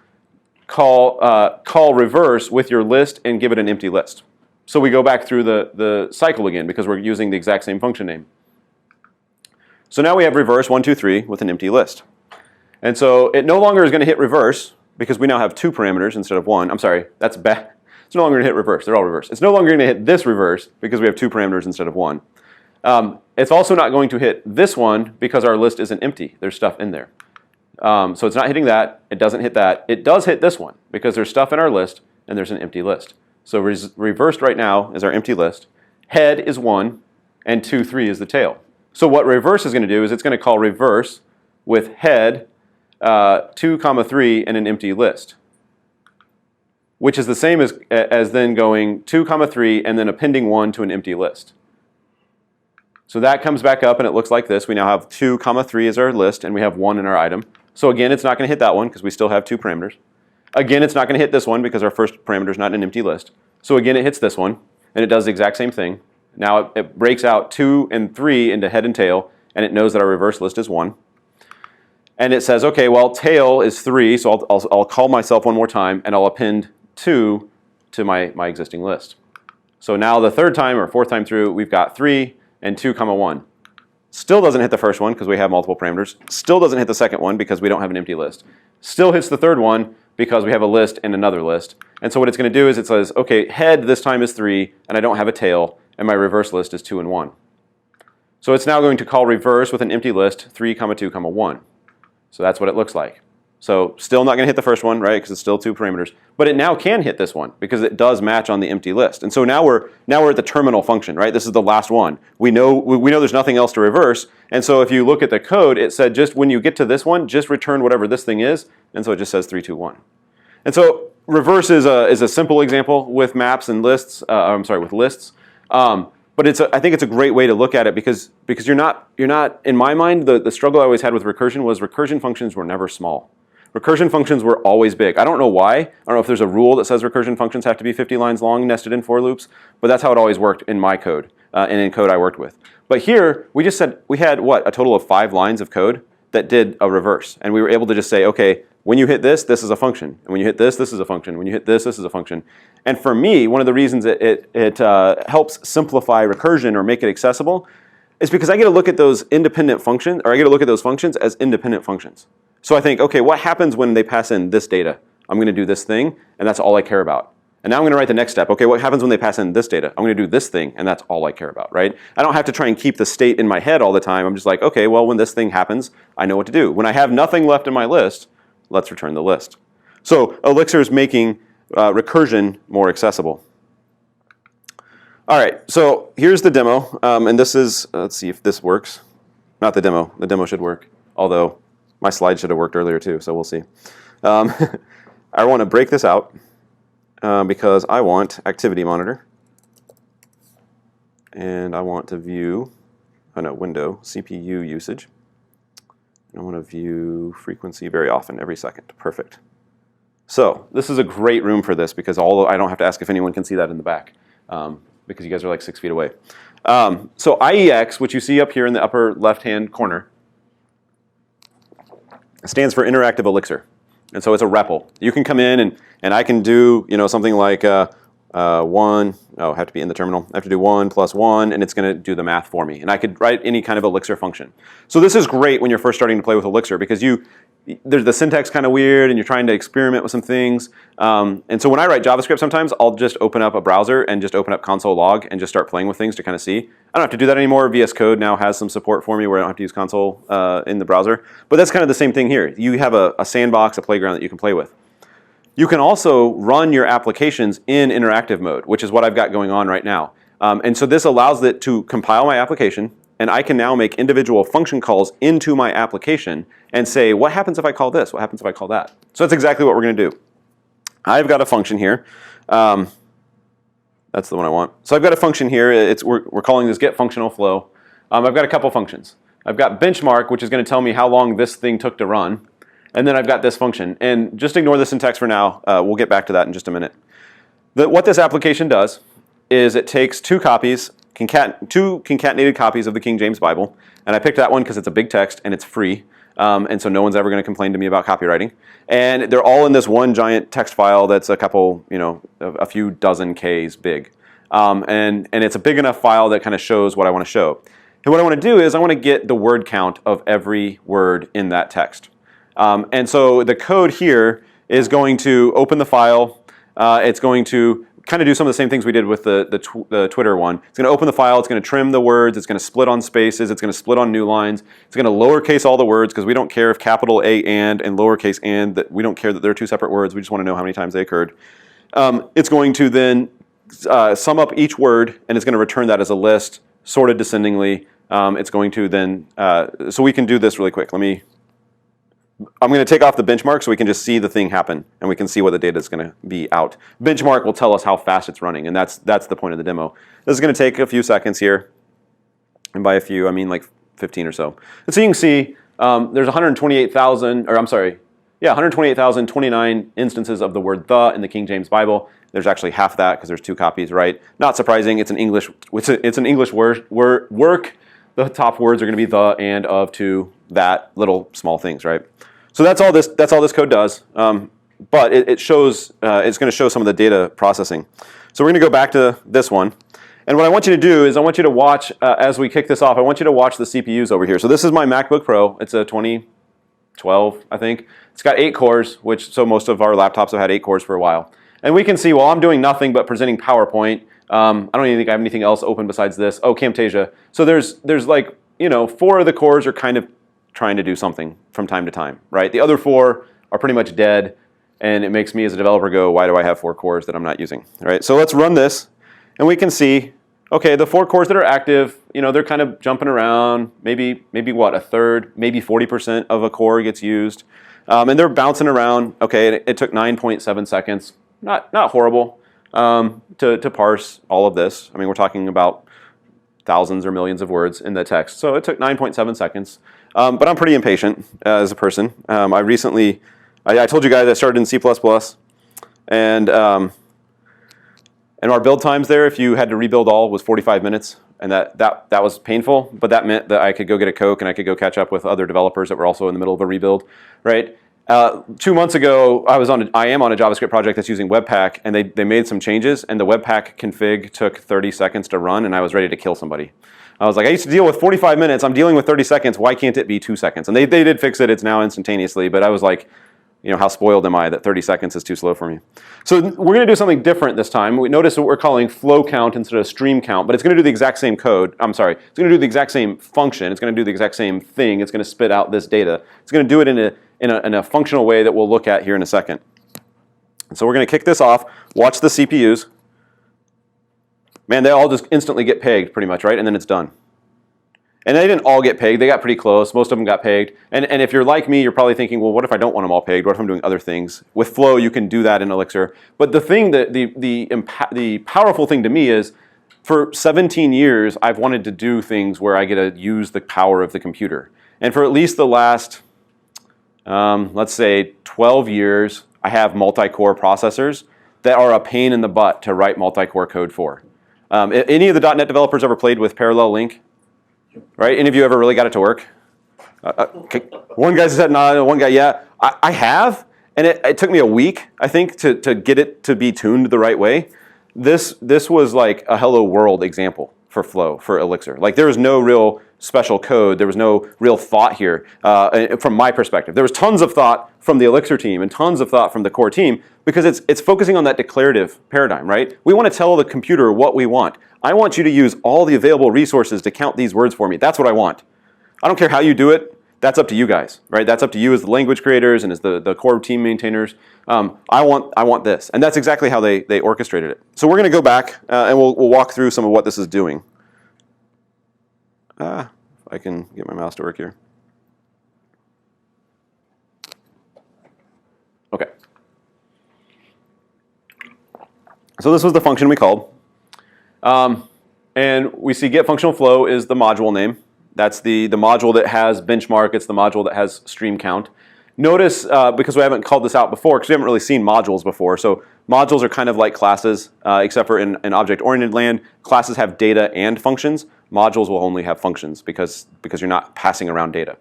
call reverse with your list and give it an empty list. So we go back through the cycle again, because we're using the exact same function name. So now we have reverse 1, 2, 3 with an empty list. And so it no longer is going to hit reverse, because we now have 2 parameters instead of 1. I'm sorry, that's bad. It's no longer going to hit reverse. They're all reverse. It's no longer going to hit this reverse because we have 2 parameters instead of 1. It's also not going to hit this one because our list isn't empty. There's stuff in there. So it's not hitting that. It doesn't hit that. It does hit this one because there's stuff in our list and there's an empty list. So reversed right now is our empty list. Head is 1 and 2, 3 is the tail. So what reverse is going to do is it's going to call reverse with head 2, 3 and an empty list, which is the same as then going 2, 3 and then appending 1 to an empty list. So that comes back up and it looks like this. We now have 2, 3 as our list, and we have 1 in our item. So again, it's not going to hit that one because we still have 2 parameters. Again, it's not going to hit this one because our first parameter is not an empty list. So again, it hits this one, and it does the exact same thing. Now it breaks out 2 and 3 into head and tail, and it knows that our reverse list is 1. And it says, okay, well, tail is 3, so I'll call myself one more time, and I'll append 2 to my existing list. So now the third time or fourth time through, we've got 3 and 2, 1. Still doesn't hit the first one because we have multiple parameters. Still doesn't hit the second one because we don't have an empty list. Still hits the third one because we have a list and another list. And so what it's going to do is it says, okay, head this time is 3, and I don't have a tail, and my reverse list is 2 and 1. So it's now going to call reverse with an empty list, 3, 2, 1. So that's what it looks like. So still not going to hit the first one, right, because it's still 2 parameters. But it now can hit this one because it does match on the empty list. And so now we're at the terminal function, right? This is the last one. We know there's nothing else to reverse. And so if you look at the code, it said just when you get to this one, just return whatever this thing is. And so it just says 3, 2, 1. And so reverse is a simple example with maps and lists. With lists. But I think it's a great way to look at it because you're not in my mind the struggle I always had with recursion was recursion functions were never small. Recursion functions were always big. I don't know why. I don't know if there's a rule that says recursion functions have to be 50 lines long nested in for loops, but that's how it always worked in my code and in code I worked with. But here we just said we had a total of 5 lines of code that did a reverse, and we were able to just say, okay, when you hit this, this is a function, and when you hit this, this is a function. When you hit this, this is a function. And for me, one of the reasons it helps simplify recursion or make it accessible is because I get to look at those independent functions, or I get to look at those functions as independent functions. So I think, okay, what happens when they pass in this data? I'm going to do this thing, and that's all I care about. And now I'm going to write the next step. Okay, what happens when they pass in this data? I'm going to do this thing, and that's all I care about, right? I don't have to try and keep the state in my head all the time. I'm just like, okay, well, when this thing happens, I know what to do. When I have nothing left in my list, let's return the list. So Elixir is making recursion more accessible. All right, so here's the demo, and this is, let's see if this works. Not the demo. The demo should work, although my slide should have worked earlier too, so we'll see. I want to break this out because I want activity monitor, and I want to view, window, CPU usage. I want to view frequency very often, every second. Perfect. So this is a great room for this because I don't have to ask if anyone can see that in the back. Because you guys are like 6 feet away. So IEX, which you see up here in the upper left-hand corner, stands for Interactive Elixir. And so it's a REPL. You can come in and I can do something like I have to be in the terminal. I have to do 1 + 1, and it's going to do the math for me. And I could write any kind of Elixir function. So this is great when you're first starting to play with Elixir because there's the syntax kind of weird and you're trying to experiment with some things. And so when I write JavaScript sometimes, I'll just open up a browser and just open up console log and just start playing with things to kind of see. I don't have to do that anymore. VS Code now has some support for me where I don't have to use console in the browser. But that's kind of the same thing here. You have a sandbox, a playground that you can play with. You can also run your applications in interactive mode, which is what I've got going on right now. And so this allows it to compile my application, and I can now make individual function calls into my application and say, what happens if I call this? What happens if I call that? So that's exactly what we're going to do. I've got a function here. That's the one I want. So I've got a function here. We're calling this getFunctionalFlow. I've got a couple functions. I've got benchmark, which is going to tell me how long this thing took to run. And then I've got this function. And just ignore the syntax for now. We'll get back to that in just a minute. What this application does is it takes two concatenated copies of the King James Bible. And I picked that one because it's a big text and it's free. And so no one's ever going to complain to me about copywriting. And they're all in this one giant text file that's a few dozen Ks big. And it's a big enough file that kind of shows what I want to show. And what I want to do is I want to get the word count of every word in that text. And so the code here is going to open the file. It's going to kind of do some of the same things we did with the Twitter one. It's going to open the file. It's going to trim the words. It's going to split on spaces. It's going to split on new lines. It's going to lowercase all the words because we don't care if capital A and lowercase and, that we don't care that they're two separate words. We just want to know how many times they occurred. It's going to then sum up each word, and it's going to return that as a list, sorted descendingly. It's going to then, so we can do this really quick. I'm going to take off the benchmark so we can just see the thing happen, and we can see what the data is going to be out. Benchmark will tell us how fast it's running, and that's the point of the demo. This is going to take a few seconds here, and by a few I mean like 15 or so. And so you can see there's 128,029 instances of the word "the" in the King James Bible. There's actually half that because there's two copies, right? Not surprising. It's an English work. The top words are going to be the, and, of, to, that, little small things, right? So that's all this code does. But it shows it's going to show some of the data processing. So we're going to go back to this one. And what I want you to do is I want you to watch, as we kick this off, I want you to watch the CPUs over here. So this is my MacBook Pro. It's a 2012, I think. It's got 8 cores, so most of our laptops have had 8 cores for a while. And we can see, well, I'm doing nothing but presenting PowerPoint. I don't even think I have anything else open besides this. Oh, Camtasia. So there's like, 4 of the cores are kind of trying to do something from time to time, right? The other 4 are pretty much dead, and it makes me as a developer go, why do I have 4 cores that I'm not using, right? So let's run this, and we can see, okay, the 4 cores that are active, they're kind of jumping around, maybe what, a third, maybe 40% of a core gets used, and they're bouncing around. Okay, it took 9.7 seconds, not horrible. To parse all of this. I mean, we're talking about thousands or millions of words in the text. So it took 9.7 seconds. But I'm pretty impatient as a person. I told you guys I started in C++. And our build times there, if you had to rebuild all, was 45 minutes. And that was painful. But that meant that I could go get a Coke and I could go catch up with other developers that were also in the middle of a rebuild, right? 2 months ago, I am on a JavaScript project that's using Webpack, and they made some changes, and the Webpack config took 30 seconds to run, and I was ready to kill somebody. I was like, I used to deal with 45 minutes. I'm dealing with 30 seconds. Why can't it be 2 seconds? And they did fix it. It's now instantaneously, but I was like, how spoiled am I that 30 seconds is too slow for me? So we're going to do something different this time. We notice what we're calling flow count instead of stream count, but it's going to do the exact same code. I'm sorry. It's going to do the exact same function. It's going to do the exact same thing. It's going to spit out this data. It's going to do it in a functional way that we'll look at here in a second. And so we're going to kick this off, watch the CPUs. man, they all just instantly get pegged pretty much, right? And then it's done. And they didn't all get pegged. They got pretty close. Most of them got pegged. And if you're like me, you're probably thinking, well, what if I don't want them all pegged? What if I'm doing other things? With Flow, you can do that in Elixir. But the thing that the powerful thing to me is, for 17 years, I've wanted to do things where I get to use the power of the computer. And for at least the last, let's say, 12 years, I have multi-core processors that are a pain in the butt to write multi-core code for. Any of the .NET developers ever played with Parallel Link? Right? Any of you ever really got it to work? One guy said no, one guy, yeah. I have, and it took me a week, I think, to get it to be tuned the right way. This was like a hello world example for Flow, for Elixir. Like, there was no real special code. There was no real thought here from my perspective. There was tons of thought from the Elixir team and tons of thought from the core team, because it's focusing on that declarative paradigm, right? We want to tell the computer what we want. I want you to use all the available resources to count these words for me. That's what I want. I don't care how you do it. That's up to you guys, right? That's up to you as the language creators and as the core team maintainers. I want this. And that's exactly how they orchestrated it. So we're going to go back and we'll walk through some of what this is doing. If I can get my mouse to work here. Okay. So this was the function we called. And we see get functional flow is the module name. That's the module that has benchmark. It's the module that has stream count. Notice, because we haven't called this out before, because we haven't really seen modules before. So modules are kind of like classes, except for in object-oriented land, classes have data and functions. Modules will only have functions because you're not passing around data.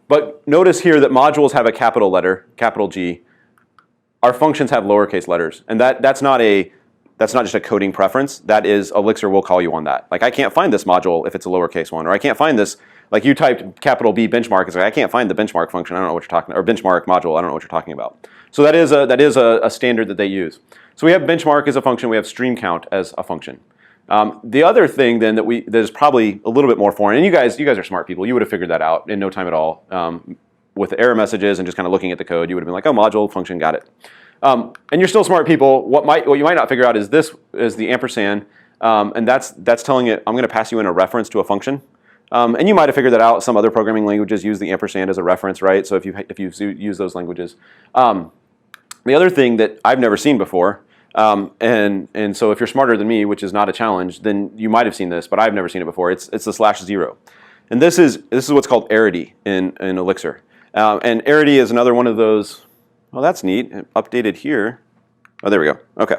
But notice here that modules have a capital letter, capital G. Our functions have lowercase letters. And that's not just a coding preference. That is, Elixir will call you on that. Like, I can't find this module if it's a lowercase one, or I can't find this. Like, you typed capital B benchmark, it's like, I can't find the benchmark function. I don't know what you're talking about, or benchmark module. I don't know what you're talking about. So that is a standard that they use. So we have benchmark as a function. We have stream count as a function. The other thing then that is probably a little bit more foreign, and you guys are smart people. You would have figured that out in no time at all. With the error messages and just kind of looking at the code, you would have been like, oh, module function, got it. And you're still smart people. What you might not figure out is this is the ampersand, and that's telling it I'm going to pass you in a reference to a function. And you might have figured that out. Some other programming languages use the ampersand as a reference, right? So if you use those languages, the other thing that I've never seen before, and so if you're smarter than me, which is not a challenge, then you might have seen this, but I've never seen it before. It's the /0, and this is what's called arity in Elixir, and arity is another one of those. Well, that's neat. It updated here. Oh, there we go. Okay.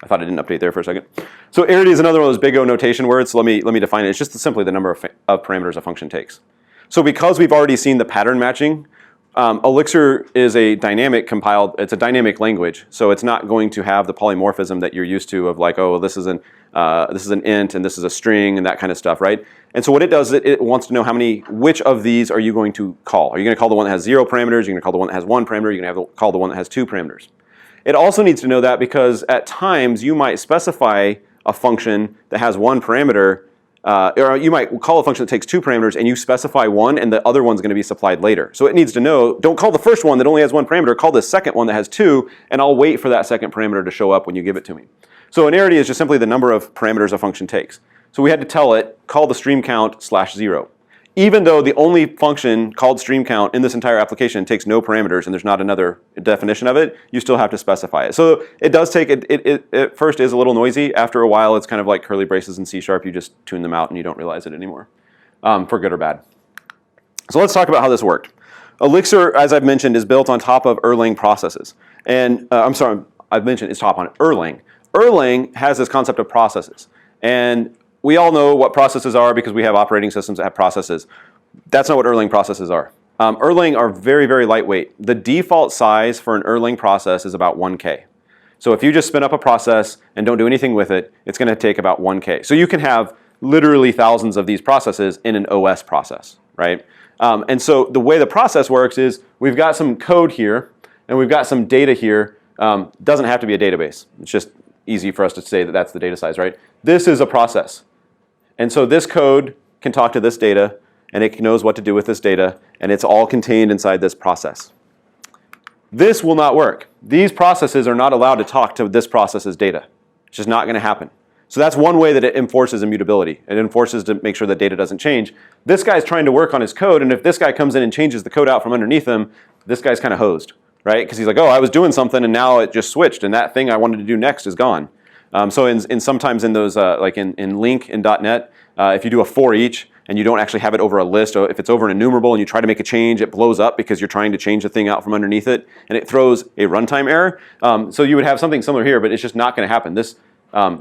I thought it didn't update there for a second. So arity is another one of those big O notation words. So let me define it. It's just simply the number of parameters a function takes. So because we've already seen the pattern matching, Elixir is a dynamic compiled. It's a dynamic language. So it's not going to have the polymorphism that you're used to of like, oh, this is an int and this is a string and that kind of stuff, right? And so what it does, it wants to know which of these are you going to call? Are you going to call the one that has 0 parameters? You're going to call the one that has 1 parameter? You're going to call the one that has 2 parameters. It also needs to know that because at times you might specify a function that has 1 parameter, or you might call a function that takes 2 parameters and you specify 1 and the other one's going to be supplied later. So it needs to know, don't call the first one that only has 1 parameter, call the second one that has 2, and I'll wait for that second parameter to show up when you give it to me. So an arity is just simply the number of parameters a function takes. So we had to tell it, call the stream count /0. Even though the only function called stream count in this entire application takes no parameters and there's not another definition of it, you still have to specify it. So it does take, it at first is a little noisy. After a while, it's kind of like curly braces in C#. You just tune them out and you don't realize it anymore, for good or bad. So let's talk about how this worked. Elixir, as I've mentioned, is built on top of Erlang processes. And I've mentioned it's top on Erlang. Erlang has this concept of processes. And we all know what processes are because we have operating systems that have processes. That's not what Erlang processes are. Erlang are very, very lightweight. The default size for an Erlang process is about 1K. So if you just spin up a process and don't do anything with it, it's going to take about 1K. So you can have literally thousands of these processes in an OS process, right? And so the way the process works is we've got some code here and we've got some data here. Doesn't have to be a database. It's just easy for us to say that that's the data size, right? This is a process. And so this code can talk to this data, and it knows what to do with this data, and it's all contained inside this process. This will not work. These processes are not allowed to talk to this process's data. It's just not going to happen. So that's one way that it enforces immutability. It enforces to make sure that data doesn't change. This guy's trying to work on his code, and if this guy comes in and changes the code out from underneath him, this guy's kind of hosed, right? Because he's like, oh, I was doing something and now it just switched, and that thing I wanted to do next is gone. So in sometimes in those, like in Link in .NET, if you do a for each and you don't actually have it over a list, or if it's over an enumerable and you try to make a change, it blows up because you're trying to change the thing out from underneath it, and it throws a runtime error. So you would have something similar here, but it's just not going to happen. This,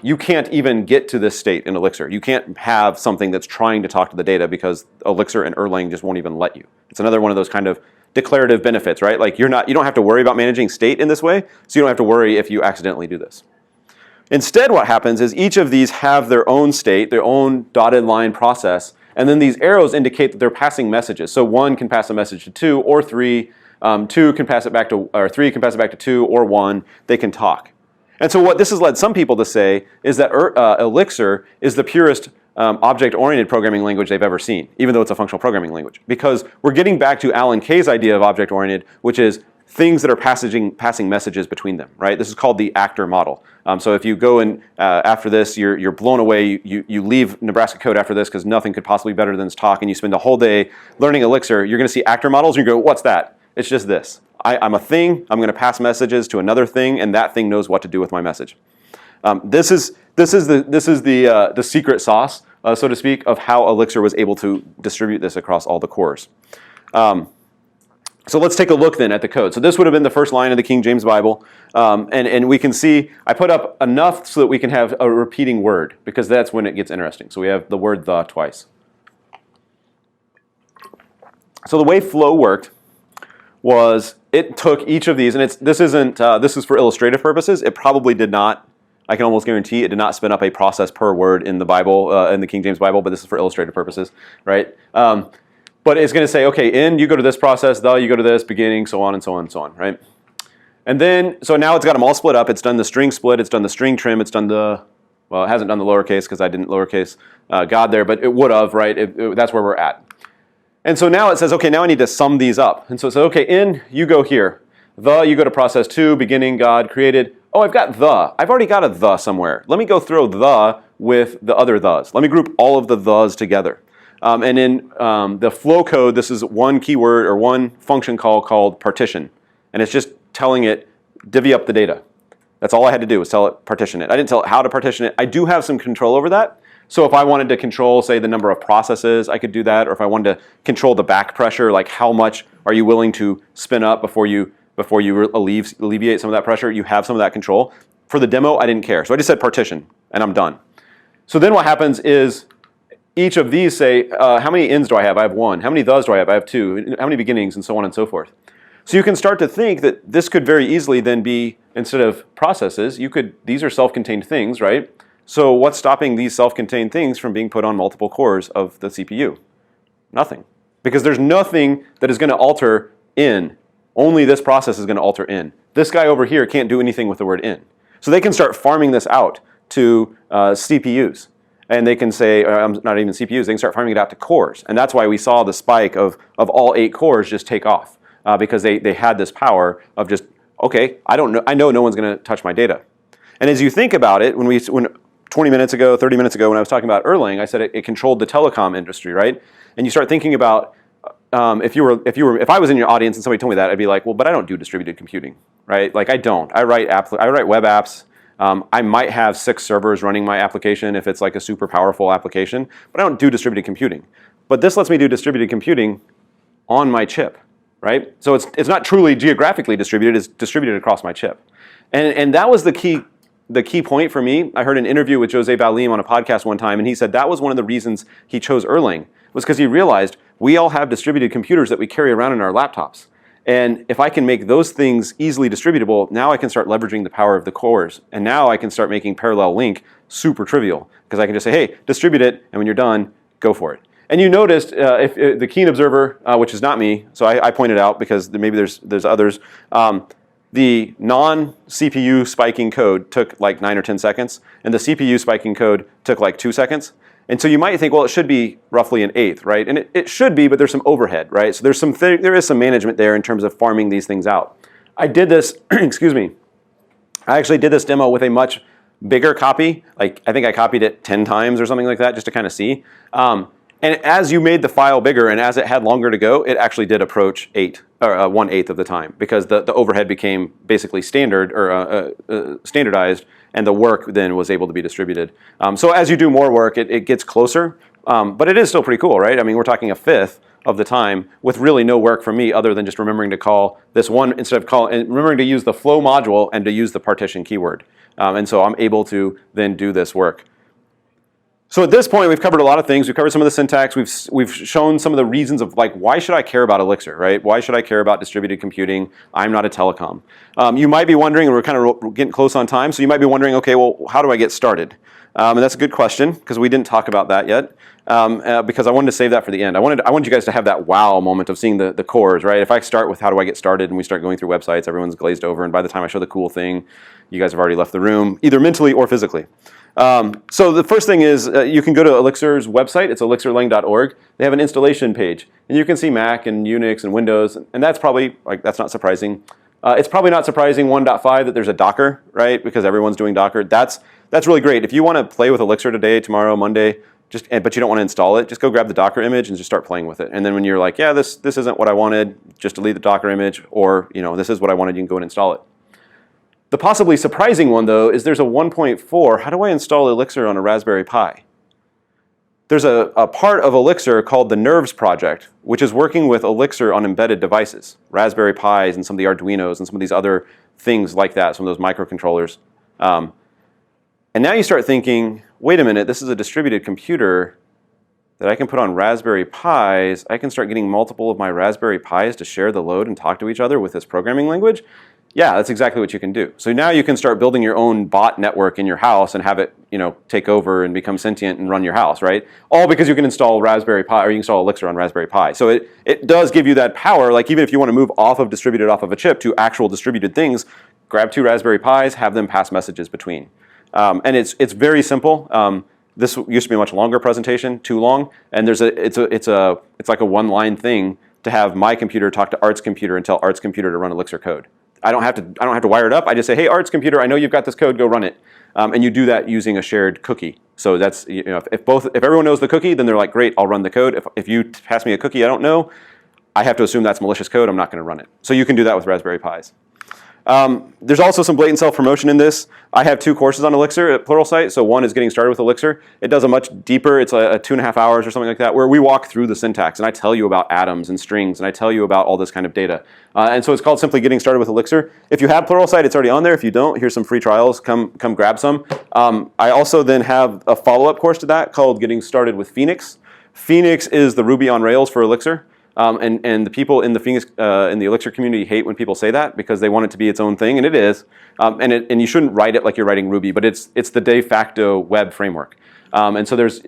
you can't even get to this state in Elixir. You can't have something that's trying to talk to the data because Elixir and Erlang just won't even let you. It's another one of those kind of declarative benefits, right? Like you don't have to worry about managing state in this way, so you don't have to worry if you accidentally do this. Instead, what happens is each of these have their own state, their own dotted line process, and then these arrows indicate that they're passing messages. So 1 can pass a message to 2 or 3, 2 can pass it back to, or 3 can pass it back to 2 or 1. They can talk. And so what this has led some people to say is that Elixir is the purest object-oriented programming language they've ever seen, even though it's a functional programming language. Because we're getting back to Alan Kay's idea of object-oriented, which is things that are passing messages between them, right? This is called the actor model. So if you go in after this, you're blown away. You leave Nebraska code after this because nothing could possibly be better than this talk, and you spend a whole day learning Elixir. You're going to see actor models, and you go, what's that? It's just this. I'm a thing. I'm going to pass messages to another thing, and that thing knows what to do with my message. This is the secret sauce, so to speak, of how Elixir was able to distribute this across all the cores. So let's take a look then at the code. So this would have been the first line of the King James Bible. And we can see, I put up enough so that we can have a repeating word, because that's when it gets interesting. So we have the word the twice. So the way flow worked was it took each of these, and this is for illustrative purposes. It probably did not, I can almost guarantee it did not spin up a process per word in the Bible, in the King James Bible, but this is for illustrative purposes, right? But it's going to say, okay, in, you go to this process, the, you go to this, beginning, so on and so on and so on, right? And then, so now it's got them all split up. It's done the string split, it's done the string trim, it's done the, well, it hasn't done the lowercase because I didn't lowercase God there, but it would have, right? That's where we're at. And so now it says, okay, now I need to sum these up. And so it says, okay, in, you go here. The, you go to process 2, beginning, God, created. Oh, I've got the. I've already got a the somewhere. Let me go throw the with the other thes. Let me group all of the thes together. And in the flow code, this is one keyword or one function call called partition. And it's just telling it, divvy up the data. That's all I had to do was tell it partition it. I didn't tell it how to partition it. I do have some control over that. So if I wanted to control, say, the number of processes, I could do that. Or if I wanted to control the back pressure, like how much are you willing to spin up before you alleviate some of that pressure, you have some of that control. For the demo, I didn't care. So I just said partition, and I'm done. So then what happens is, each of these say, how many ends do I have? I have 1. How many thes do I have? I have 2. How many beginnings? And so on and so forth. So you can start to think that this could very easily then be, instead of processes, these are self-contained things, right? So what's stopping these self-contained things from being put on multiple cores of the CPU? Nothing. Because there's nothing that is going to alter in. Only this process is going to alter in. This guy over here can't do anything with the word in. So they can start farming this out to CPUs. And they can say, not even CPUs, they can start farming it out to cores. And that's why we saw the spike of all 8 cores just take off. Because they had this power of just, okay, I know no one's going to touch my data. And as you think about it, when 20 minutes ago, 30 minutes ago, when I was talking about Erlang, I said it controlled the telecom industry, right? And you start thinking about, if I was in your audience and somebody told me that, I'd be like, well, but I don't do distributed computing, right? Like I don't. I write web apps. I might have 6 servers running my application if it's like a super powerful application, but I don't do distributed computing. But this lets me do distributed computing on my chip, right? So it's not truly geographically distributed, it's distributed across my chip. And that was the key point for me. I heard an interview with Jose Balim on a podcast one time, and he said that was one of the reasons he chose Erlang, was because he realized we all have distributed computers that we carry around in our laptops. And if I can make those things easily distributable, now I can start leveraging the power of the cores. And now I can start making parallel link super trivial. Because I can just say, hey, distribute it, and when you're done, go for it. And you noticed, if the keen observer, which is not me, so I pointed out because maybe there's others, the non-CPU spiking code took like 9 or 10 seconds, and the CPU spiking code took like 2 seconds. And so you might think, well, it should be roughly an eighth, right? And it should be, but there's some overhead, right? So there is some management there in terms of farming these things out. I did this, excuse me, I actually did this demo with a much bigger copy. Like I think I copied it 10 times or something like that just to kind of see. And as you made the file bigger and as it had longer to go, it actually did approach 8 or 1/8 of the time because the overhead became basically standard or standardized, and the work then was able to be distributed. So as you do more work, it gets closer, but it is still pretty cool, right? I mean, we're talking 1/5 of the time with really no work from me other than just remembering to call this one instead of remembering to use the flow module and to use the partition keyword. And so I'm able to then do this work. So at this point, we've covered a lot of things. We've covered some of the syntax. We've shown some of the reasons of like, why should I care about Elixir, right? Why should I care about distributed computing? I'm not a telecom. You might be wondering, and we're kind of getting close on time, so you might be wondering, okay, well, how do I get started? And that's a good question, because we didn't talk about that yet, because I wanted to save that for the end. I wanted you guys to have that wow moment of seeing the cores, right? If I start with how do I get started and we start going through websites, everyone's glazed over, and by the time I show the cool thing, you guys have already left the room, either mentally or physically. So the first thing is you can go to Elixir's website. It's elixirlang.org. They have an installation page, and you can see Mac and Unix and Windows, and that's probably, like, that's not surprising. It's probably not surprising 1.5 that there's a Docker, right? Because everyone's doing Docker. That's really great. If you want to play with Elixir today, tomorrow, Monday, but you don't want to install it, just go grab the Docker image and just start playing with it. And then when you're like, yeah, this isn't what I wanted, just delete the Docker image, or this is what I wanted, you can go and install it. The possibly surprising one, though, is there's a 1.4. How do I install Elixir on a Raspberry Pi? There's a part of Elixir called the Nerves project, which is working with Elixir on embedded devices, Raspberry Pis and some of the Arduinos and some of these other things like that, some of those microcontrollers. And now you start thinking, wait a minute, this is a distributed computer that I can put on Raspberry Pis. I can start getting multiple of my Raspberry Pis to share the load and talk to each other with this programming language. Yeah, that's exactly what you can do. So now you can start building your own bot network in your house and have it, take over and become sentient and run your house, right? All because you can install Raspberry Pi, or you can install Elixir on Raspberry Pi. So it does give you that power. Like, even if you want to move off of distributed off of a chip to actual distributed things, grab 2 Raspberry Pis, have them pass messages between. And it's very simple. This used to be a much longer presentation, too long, and it's like a one-line thing to have my computer talk to Art's computer and tell Art's computer to run Elixir code. I don't have to wire it up. I just say, hey, Art's computer, I know you've got this code, go run it. And you do that using a shared cookie. So that's, if everyone knows the cookie, then they're like, great, I'll run the code. If you pass me a cookie I don't know, I have to assume that's malicious code. I'm not going to run it. So you can do that with Raspberry Pis. There's also some blatant self-promotion in this. I have 2 courses on Elixir at Pluralsight. So one is getting started with Elixir. It does a much deeper, it's a 2.5 hours or something like that, where we walk through the syntax and I tell you about atoms and strings and I tell you about all this kind of data. And so it's called simply Getting Started with Elixir. If you have Pluralsight, it's already on there. If you don't, here's some free trials. Come grab some. I also then have a follow-up course to that called Getting Started with Phoenix. Phoenix is the Ruby on Rails for Elixir. And the people in the Phoenix in the Elixir community hate when people say that because they want it to be its own thing, and it is. And you shouldn't write it like you're writing Ruby, but it's the de facto web framework. And so there's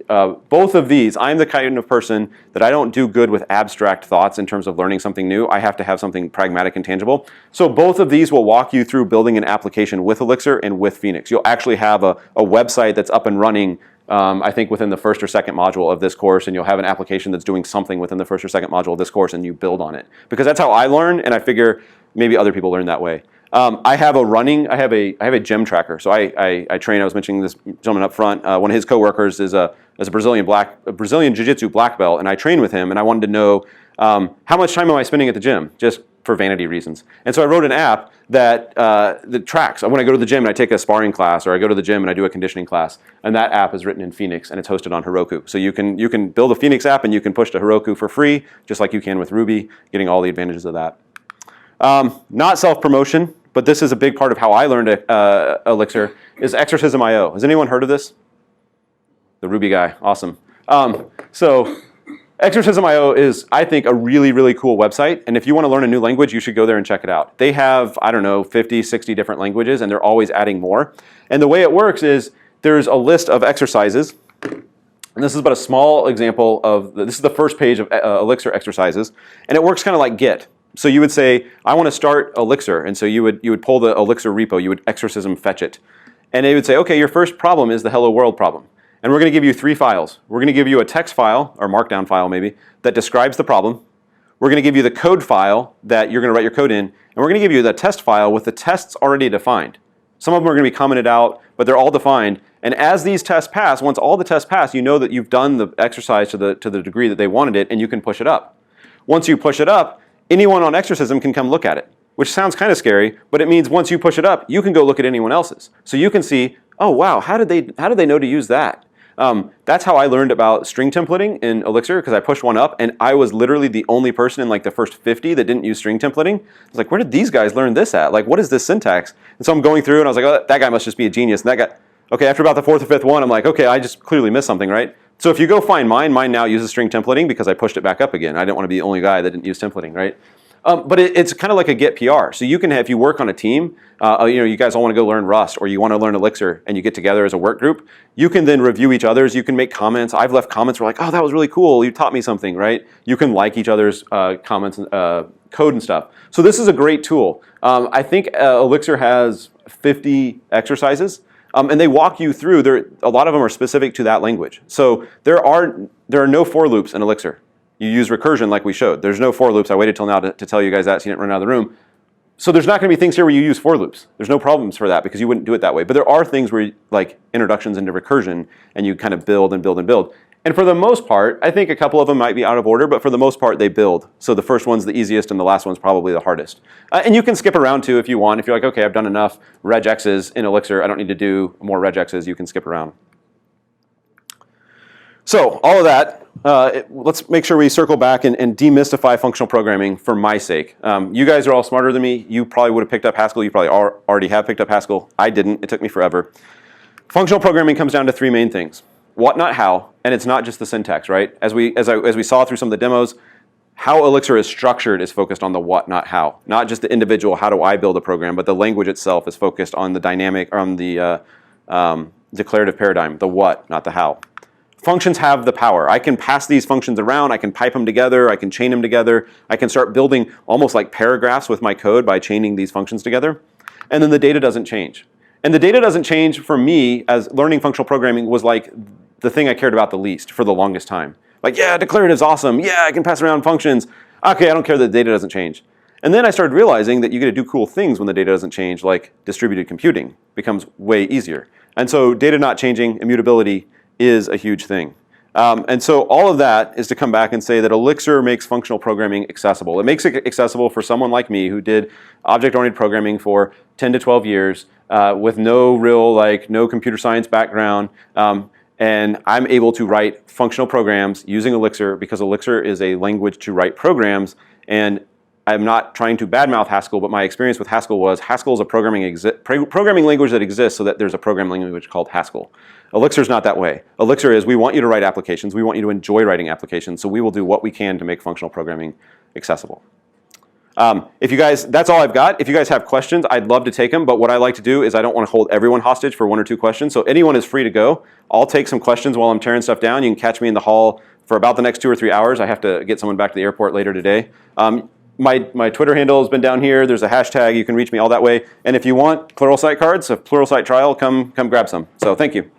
both of these. I'm the kind of person that I don't do good with abstract thoughts in terms of learning something new. I have to have something pragmatic and tangible. So both of these will walk you through building an application with Elixir and with Phoenix. You'll actually have a website that's up and running, I think, within the first or second module of this course, and you'll have an application that's doing something within the first or second module of this course, and you build on it. Because that's how I learn, and I figure maybe other people learn that way. I have a gem tracker. So I train. I was mentioning this gentleman up front. One of his coworkers is a Brazilian Jiu-Jitsu black belt, and I train with him. And I wanted to know how much time am I spending at the gym, just for vanity reasons. And so I wrote an app that tracks. When I go to the gym and I take a sparring class, or I go to the gym and I do a conditioning class, and that app is written in Phoenix and it's hosted on Heroku. So you can build a Phoenix app and you can push to Heroku for free, just like you can with Ruby, getting all the advantages of that. Not self-promotion, but this is a big part of how I learned Elixir, is Exorcism.io. Has anyone heard of this? The Ruby guy, awesome. So Exorcism.io is, I think, a really, really cool website. And if you want to learn a new language, you should go there and check it out. They have, 50, 60 different languages, and they're always adding more. And the way it works is there's a list of exercises. And this is but a small example of, this is the first page of Elixir exercises. And it works kind of like Git. So you would say, I want to start Elixir. And so you would pull the Elixir repo, you would exorcism fetch it. And it would say, okay, your first problem is the hello world problem. And we're going to give you 3 files. We're going to give you a text file, or markdown file maybe, that describes the problem. We're going to give you the code file that you're going to write your code in. And we're going to give you the test file with the tests already defined. Some of them are going to be commented out, but they're all defined. And as these tests pass, once all the tests pass, you know that you've done the exercise to the degree that they wanted it, and you can push it up. Once you push it up, anyone on exorcism can come look at it, which sounds kind of scary, but it means once you push it up, you can go look at anyone else's. So you can see, oh wow, how did they know to use that? That's how I learned about string templating in Elixir, because I pushed one up, and I was literally the only person in like the first 50 that didn't use string templating. I was like, where did these guys learn this at? Like, what is this syntax? And so I'm going through, and I was like, oh, that guy must just be a genius. And that guy, okay, after about the fourth or fifth one, I'm like, okay, I just clearly missed something, right? So if you go find mine now uses string templating because I pushed it back up again. I didn't want to be the only guy that didn't use templating, right? But it's kind of like a Git PR. So you can have, if you work on a team, you guys all want to go learn Rust, or you want to learn Elixir, and you get together as a work group, you can then review each other's. You can make comments. I've left comments where like, oh, that was really cool. You taught me something, right? You can like each other's comments, code and stuff. So this is a great tool. I think Elixir has 50 exercises. And they walk you through. A lot of them are specific to that language. So there are no for loops in Elixir. You use recursion like we showed. There's no for loops. I waited till now to tell you guys that so you didn't run out of the room. So there's not going to be things here where you use for loops. There's no problems for that because you wouldn't do it that way. But there are things where like introductions into recursion, and you kind of build and build and build. And for the most part, I think a couple of them might be out of order, but for the most part, they build. So the first one's the easiest, and the last one's probably the hardest. And you can skip around too if you want. If you're like, okay, I've done enough regexes in Elixir, I don't need to do more regexes, you can skip around. So all of that, let's make sure we circle back and demystify functional programming for my sake. You guys are all smarter than me. You probably would have picked up Haskell. You probably already have picked up Haskell. I didn't. It took me forever. Functional programming comes down to three main things. What, not how, and it's not just the syntax, right? As we saw through some of the demos, how Elixir is structured is focused on the what, not how. Not just the individual, how do I build a program, but the language itself is focused on the dynamic, or on the declarative paradigm, the what, not the how. Functions have the power. I can pass these functions around, I can pipe them together, I can chain them together, I can start building almost like paragraphs with my code by chaining these functions together. And then the data doesn't change. And the data doesn't change for me, as learning functional programming was like the thing I cared about the least for the longest time. Like, yeah, declarative's awesome. Yeah, I can pass around functions. Okay, I don't care that the data doesn't change. And then I started realizing that you get to do cool things when the data doesn't change, like distributed computing becomes way easier. And so data not changing, immutability, is a huge thing. And so all of that is to come back and say that Elixir makes functional programming accessible. It makes it accessible for someone like me who did object-oriented programming for 10 to 12 years with no real, no computer science background. And I'm able to write functional programs using Elixir because Elixir is a language to write programs. And I'm not trying to badmouth Haskell, but my experience with Haskell was Haskell is a programming language that exists so that there's a programming language called Haskell. Elixir's not that way. Elixir is, we want you to write applications. We want you to enjoy writing applications. So we will do what we can to make functional programming accessible. If you guys, that's all I've got. If you guys have questions, I'd love to take them. But what I like to do is I don't want to hold everyone hostage for 1 or 2 questions. So anyone is free to go. I'll take some questions while I'm tearing stuff down. You can catch me in the hall for about the next 2 or 3 hours. I have to get someone back to the airport later today. My Twitter handle has been down here. There's a hashtag. You can reach me all that way. And if you want Pluralsight cards, a Pluralsight trial, come grab some. So thank you.